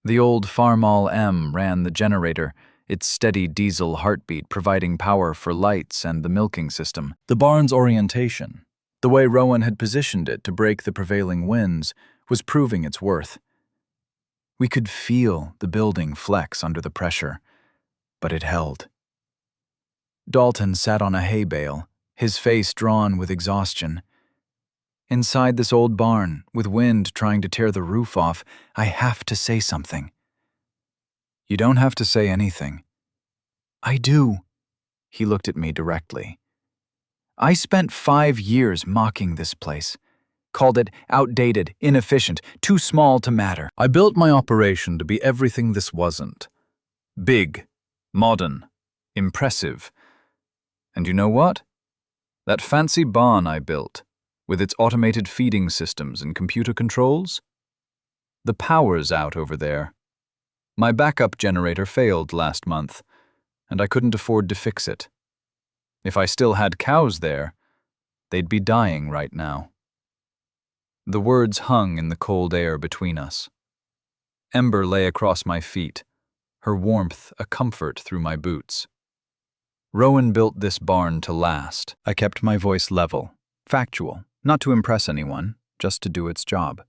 The old Farmall M ran the generator, its steady diesel heartbeat providing power for lights and the milking system. The barn's orientation, the way Rowan had positioned it to break the prevailing winds, was proving its worth. We could feel the building flex under the pressure, but it held. Dalton sat on a hay bale, his face drawn with exhaustion. Inside this old barn, with wind trying to tear the roof off, I have to say something. You don't have to say anything. I do. He looked at me directly. I spent 5 years mocking this place. Called it outdated, inefficient, too small to matter. I built my operation to be everything this wasn't. Big, modern, impressive. And you know what? That fancy barn I built, with its automated feeding systems and computer controls? The power's out over there. My backup generator failed last month, and I couldn't afford to fix it. If I still had cows there, they'd be dying right now. The words hung in the cold air between us. Ember lay across my feet, her warmth a comfort through my boots. Rowan built this barn to last. I kept my voice level, factual, not to impress anyone, just to do its job.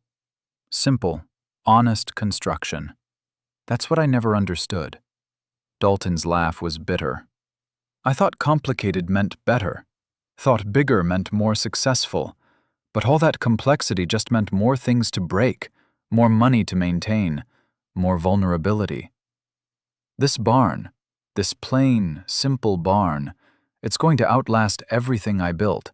Simple, honest construction. That's what I never understood. Dalton's laugh was bitter. I thought complicated meant better. Thought bigger meant more successful. But all that complexity just meant more things to break, more money to maintain, more vulnerability. This barn, this plain, simple barn, it's going to outlast everything I built,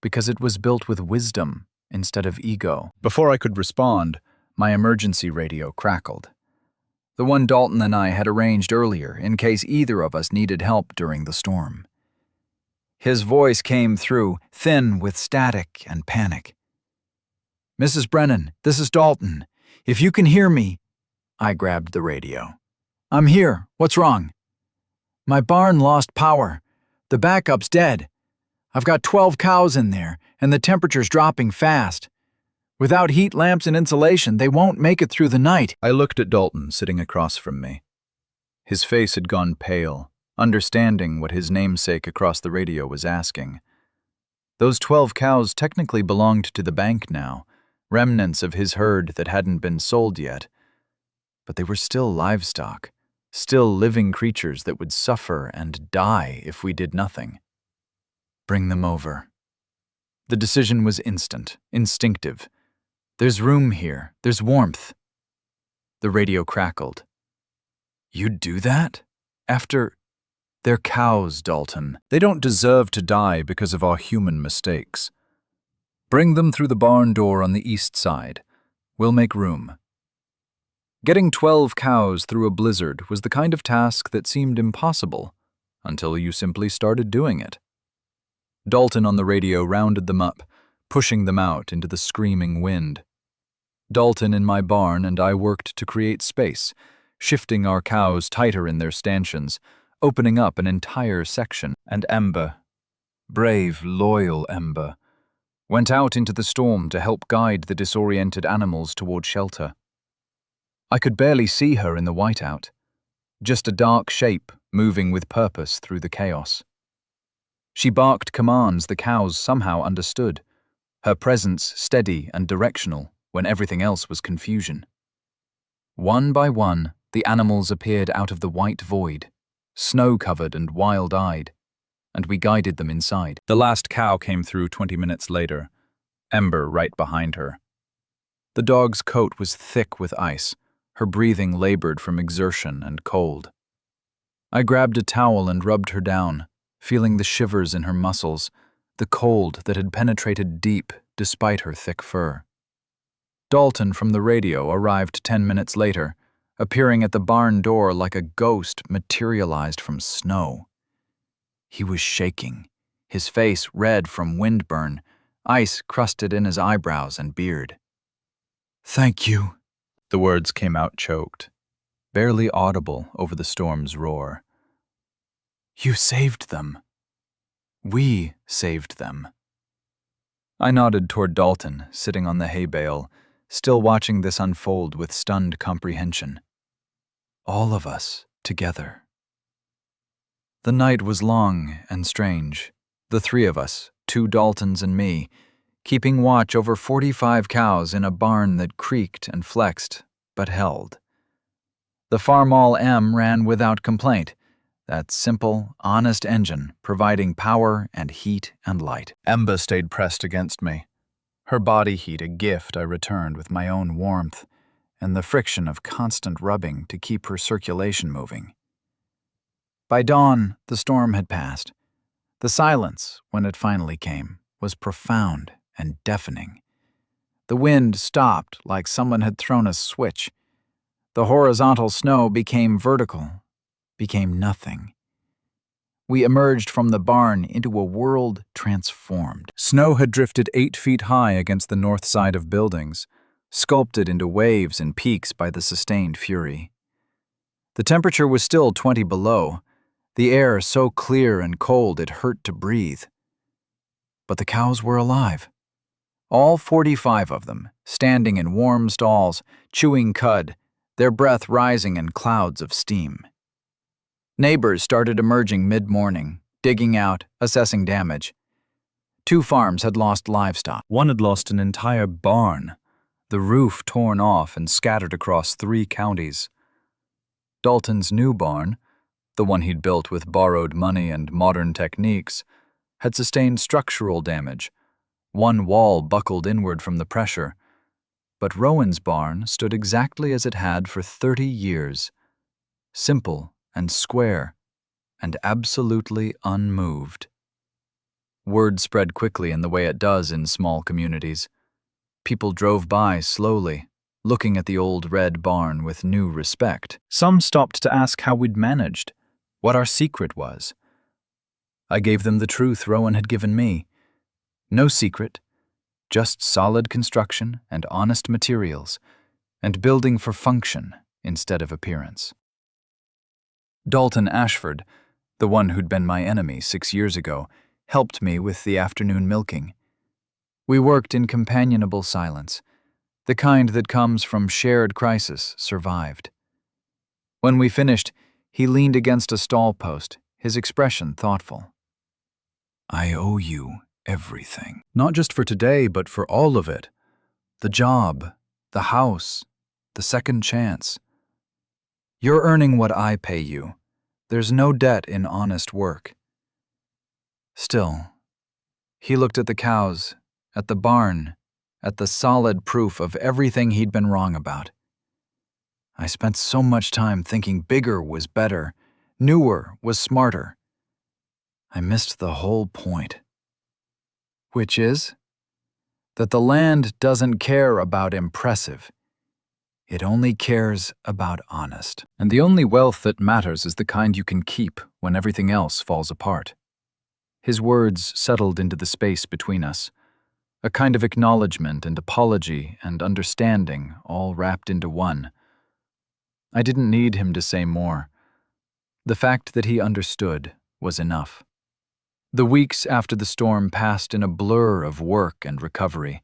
because it was built with wisdom instead of ego. Before I could respond, my emergency radio crackled. The one Dalton and I had arranged earlier in case either of us needed help during the storm. His voice came through, thin with static and panic. "Mrs. Brennan, this is Dalton. If you can hear me..." I grabbed the radio. "I'm here. What's wrong?" "My barn lost power. The backup's dead. I've got 12 cows in there, and the temperature's dropping fast. Without heat lamps and insulation, they won't make it through the night." I looked at Dalton sitting across from me. His face had gone pale, understanding what his namesake across the radio was asking. Those 12 cows technically belonged to the bank now, remnants of his herd that hadn't been sold yet. But they were still livestock, still living creatures that would suffer and die if we did nothing. Bring them over. The decision was instant, instinctive. There's room here, there's warmth. The radio crackled. "You'd do that? After..." "They're cows, Dalton. They don't deserve to die because of our human mistakes. Bring them through the barn door on the east side. We'll make room." Getting 12 cows through a blizzard was the kind of task that seemed impossible until you simply started doing it. Dalton on the radio rounded them up, pushing them out into the screaming wind. Dalton in my barn and I worked to create space, shifting our cows tighter in their stanchions, opening up an entire section. And Ember, brave, loyal Ember, went out into the storm to help guide the disoriented animals toward shelter. I could barely see her in the whiteout, just a dark shape moving with purpose through the chaos. She barked commands the cows somehow understood, her presence steady and directional when everything else was confusion. One by one, the animals appeared out of the white void, snow-covered and wild-eyed, and we guided them inside. The last cow came through 20 minutes later, Ember right behind her. The dog's coat was thick with ice, her breathing labored from exertion and cold. I grabbed a towel and rubbed her down, feeling the shivers in her muscles, the cold that had penetrated deep despite her thick fur. Dalton from the radio arrived 10 minutes later, appearing at the barn door like a ghost materialized from snow. He was shaking, his face red from windburn, ice crusted in his eyebrows and beard. "Thank you," the words came out choked, barely audible over the storm's roar. "You saved them. We saved them." I nodded toward Dalton, sitting on the hay bale, still watching this unfold with stunned comprehension. All of us together. The night was long and strange, the three of us, 2 Daltons and me, keeping watch over 45 cows in a barn that creaked and flexed, but held. The Farmall M ran without complaint, that simple, honest engine providing power and heat and light. Ember stayed pressed against me, her body heat a gift I returned with my own warmth, and the friction of constant rubbing to keep her circulation moving. By dawn, the storm had passed. The silence, when it finally came, was profound and deafening. The wind stopped like someone had thrown a switch. The horizontal snow became vertical, became nothing. We emerged from the barn into a world transformed. Snow had drifted 8 feet high against the north side of buildings, sculpted into waves and peaks by the sustained fury. The temperature was still 20 below, the air so clear and cold it hurt to breathe. But the cows were alive. All 45 of them, standing in warm stalls, chewing cud, their breath rising in clouds of steam. Neighbors started emerging mid-morning, digging out, assessing damage. 2 farms had lost livestock. One had lost an entire barn, the roof torn off and scattered across 3 counties. Dalton's new barn, the one he'd built with borrowed money and modern techniques, had sustained structural damage. One wall buckled inward from the pressure. But Rowan's barn stood exactly as it had for 30 years, simple and square, and absolutely unmoved. Word spread quickly in the way it does in small communities. People drove by slowly, looking at the old red barn with new respect. Some stopped to ask how we'd managed, what our secret was. I gave them the truth Rowan had given me. No secret, just solid construction and honest materials, and building for function instead of appearance. Dalton Ashford, the one who'd been my enemy 6 years ago, helped me with the afternoon milking. We worked in companionable silence. The kind that comes from shared crisis survived. When we finished, he leaned against a stall post, his expression thoughtful. "I owe you everything. Not just for today, but for all of it. The job, the house, the second chance. You're earning what I pay you. There's no debt in honest work." Still, he looked at the cows, at the barn, at the solid proof of everything he'd been wrong about. I spent so much time thinking bigger was better, newer was smarter. I missed the whole point. Which is that the land doesn't care about impressive. It only cares about honest. And the only wealth that matters is the kind you can keep when everything else falls apart. His words settled into the space between us, a kind of acknowledgement and apology and understanding all wrapped into one. I didn't need him to say more. The fact that he understood was enough. The weeks after the storm passed in a blur of work and recovery.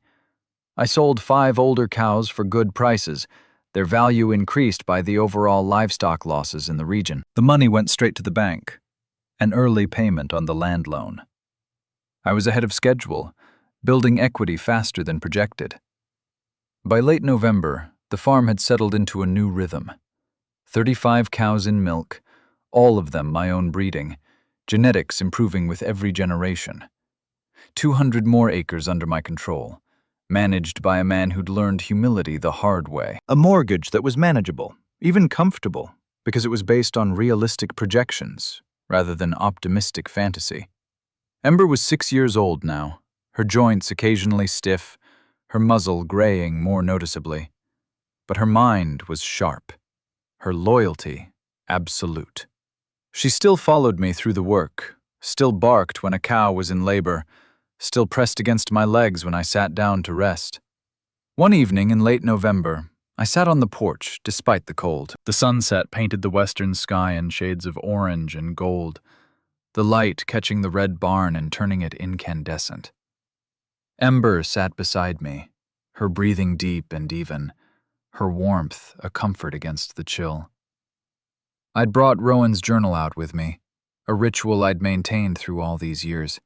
I sold 5 older cows for good prices, their value increased by the overall livestock losses in the region. The money went straight to the bank, an early payment on the land loan. I was ahead of schedule, building equity faster than projected. By late November, the farm had settled into a new rhythm. 35 cows in milk, all of them my own breeding, genetics improving with every generation. 200 more acres under my control, managed by a man who'd learned humility the hard way. A mortgage that was manageable, even comfortable, because it was based on realistic projections rather than optimistic fantasy. Ember was 6 years old now, her joints occasionally stiff, her muzzle graying more noticeably. But her mind was sharp, her loyalty absolute. She still followed me through the work, still barked when a cow was in labor, still pressed against my legs when I sat down to rest. One evening in late November, I sat on the porch despite the cold. The sunset painted the western sky in shades of orange and gold, the light catching the red barn and turning it incandescent. Ember sat beside me, her breathing deep and even, her warmth a comfort against the chill. I'd brought Rowan's journal out with me, a ritual I'd maintained through all these years.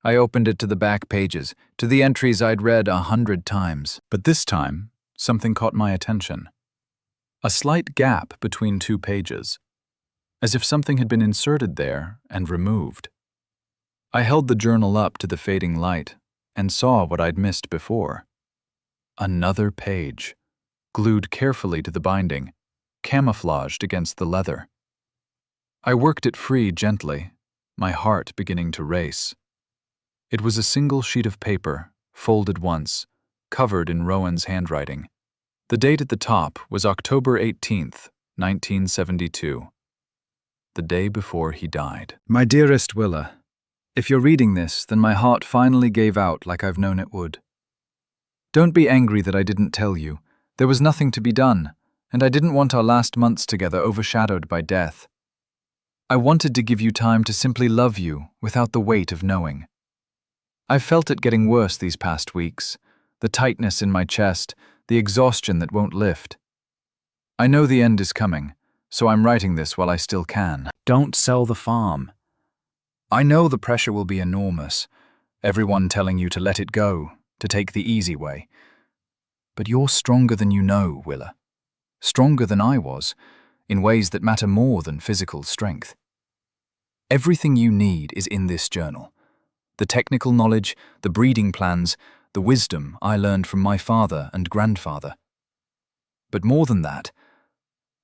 I opened it to the back pages, to the entries I'd read 100 times. But this time, something caught my attention. A slight gap between 2 pages, as if something had been inserted there and removed. I held the journal up to the fading light and saw what I'd missed before. Another page, glued carefully to the binding, camouflaged against the leather. I worked it free gently, my heart beginning to race. It was a single sheet of paper, folded once, covered in Rowan's handwriting. The date at the top was October 18th, 1972, the day before he died. My dearest Willa, if you're reading this, then my heart finally gave out like I've known it would. Don't be angry that I didn't tell you. There was nothing to be done, and I didn't want our last months together overshadowed by death. I wanted to give you time to simply love you without the weight of knowing. I've felt it getting worse these past weeks, the tightness in my chest, the exhaustion that won't lift. I know the end is coming, so I'm writing this while I still can. Don't sell the farm. I know the pressure will be enormous, everyone telling you to let it go, to take the easy way. But you're stronger than you know, Willa. Stronger than I was, in ways that matter more than physical strength. Everything you need is in this journal. The technical knowledge, the breeding plans, the wisdom I learned from my father and grandfather. But more than that,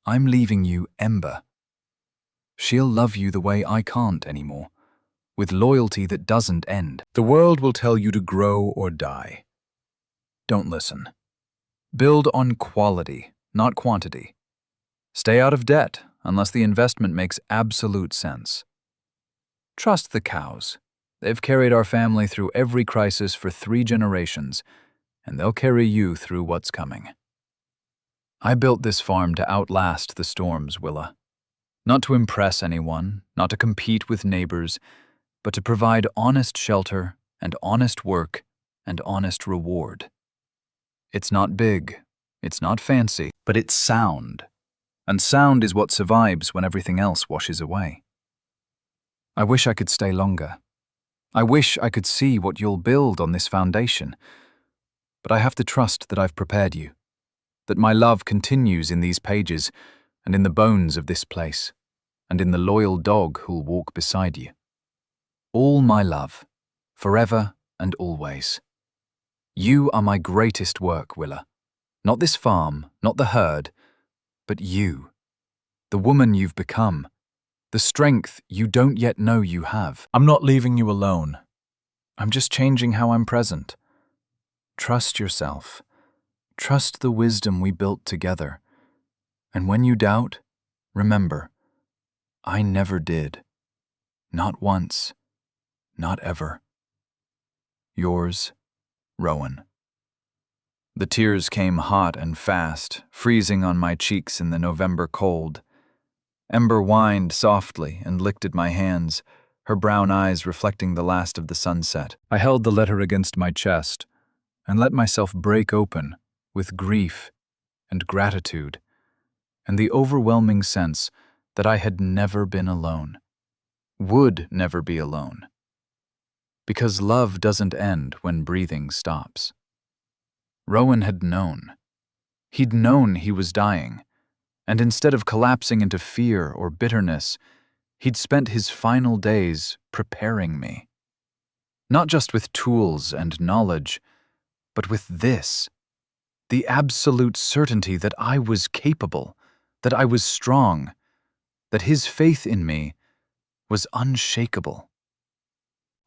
I'm leaving you Ember. She'll love you the way I can't anymore, with loyalty that doesn't end. The world will tell you to grow or die. Don't listen. Build on quality, not quantity. Stay out of debt unless the investment makes absolute sense. Trust the cows. They've carried our family through every crisis for 3 generations, and they'll carry you through what's coming. I built this farm to outlast the storms, Willa. Not to impress anyone, not to compete with neighbors, but to provide honest shelter and honest work and honest reward. It's not big, it's not fancy, but it's sound. And sound is what survives when everything else washes away. I wish I could stay longer. I wish I could see what you'll build on this foundation. But I have to trust that I've prepared you, that my love continues in these pages and in the bones of this place, and in the loyal dog who'll walk beside you. All my love, forever and always. You are my greatest work, Willa. Not this farm, not the herd, but you, the woman you've become, the strength you don't yet know you have. I'm not leaving you alone. I'm just changing how I'm present. Trust yourself. Trust the wisdom we built together. And when you doubt, remember, I never did. Not once. Not ever. Yours, Rowan. The tears came hot and fast, freezing on my cheeks in the November cold. Ember whined softly and licked at my hands, her brown eyes reflecting the last of the sunset. I held the letter against my chest and let myself break open with grief and gratitude and the overwhelming sense that I had never been alone, would never be alone. Because love doesn't end when breathing stops. Rowan had known. He'd known he was dying, and instead of collapsing into fear or bitterness, he'd spent his final days preparing me. Not just with tools and knowledge, but with this, the absolute certainty that I was capable, that I was strong, that his faith in me was unshakable.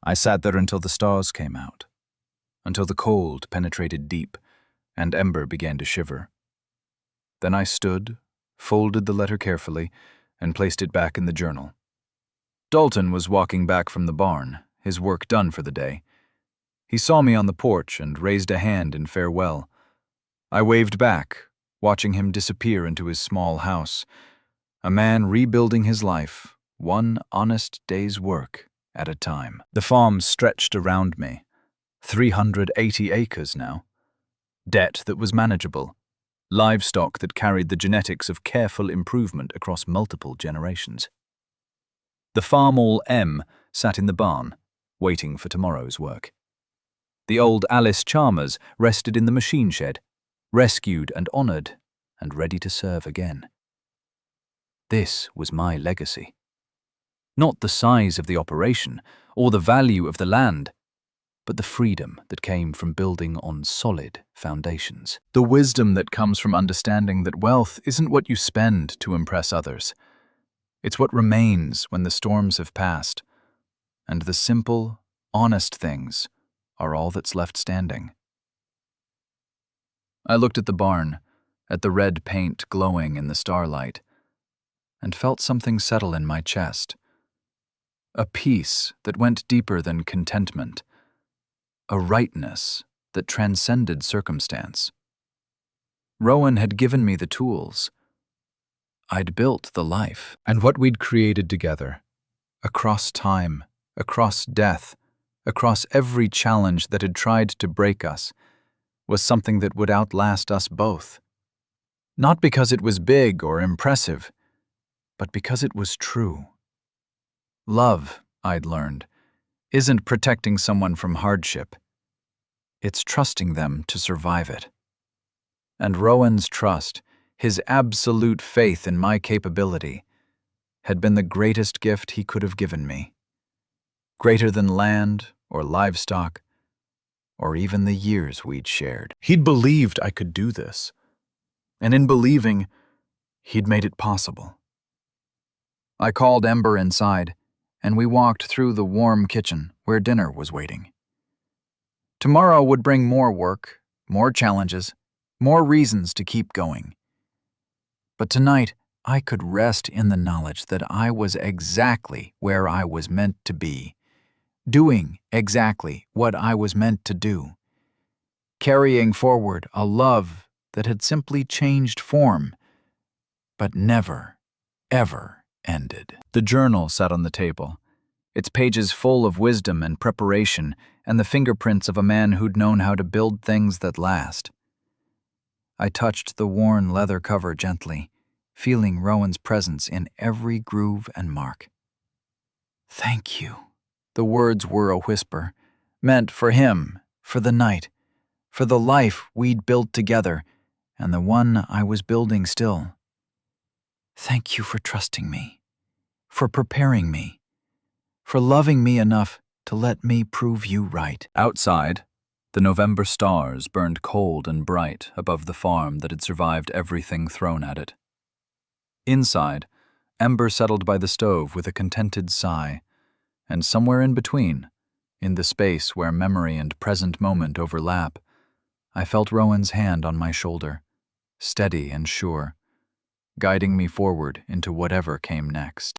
I sat there until the stars came out, until the cold penetrated deep and Ember began to shiver. Then I stood, folded the letter carefully, and placed it back in the journal. Dalton was walking back from the barn, his work done for the day. He saw me on the porch and raised a hand in farewell. I waved back, watching him disappear into his small house, a man rebuilding his life, one honest day's work at a time. The farm stretched around me, 380 acres now. Debt that was manageable, livestock that carried the genetics of careful improvement across multiple generations. The farm-all M sat in the barn, waiting for tomorrow's work. The old Alice Chalmers rested in the machine shed, rescued and honored, and ready to serve again. This was my legacy. Not the size of the operation or the value of the land, but the freedom that came from building on solid foundations. The wisdom that comes from understanding that wealth isn't what you spend to impress others. It's what remains when the storms have passed, and the simple, honest things are all that's left standing. I looked at the barn, at the red paint glowing in the starlight, and felt something settle in my chest. A peace that went deeper than contentment. A rightness that transcended circumstance. Rowan had given me the tools. I'd built the life, and what we'd created together, across time, across death, across every challenge that had tried to break us, was something that would outlast us both. Not because it was big or impressive, but because it was true. Love, I'd learned, isn't protecting someone from hardship. It's trusting them to survive it. And Rowan's trust, his absolute faith in my capability, had been the greatest gift he could have given me. Greater than land or livestock, or even the years we'd shared. He'd believed I could do this. And in believing, he'd made it possible. I called Ember inside, and we walked through the warm kitchen where dinner was waiting. Tomorrow would bring more work, more challenges, more reasons to keep going. But tonight, I could rest in the knowledge that I was exactly where I was meant to be, doing exactly what I was meant to do, carrying forward a love that had simply changed form, but never, ever ended. The journal sat on the table, its pages full of wisdom and preparation and the fingerprints of a man who'd known how to build things that last. I touched the worn leather cover gently, feeling Rowan's presence in every groove and mark. Thank you. The words were a whisper, meant for him, for the night, for the life we'd built together, and the one I was building still. Thank you for trusting me, for preparing me, for loving me enough to let me prove you right. Outside, the November stars burned cold and bright above the farm that had survived everything thrown at it. Inside, Ember settled by the stove with a contented sigh, and somewhere in between, in the space where memory and present moment overlap, I felt Rowan's hand on my shoulder, steady and sure, guiding me forward into whatever came next.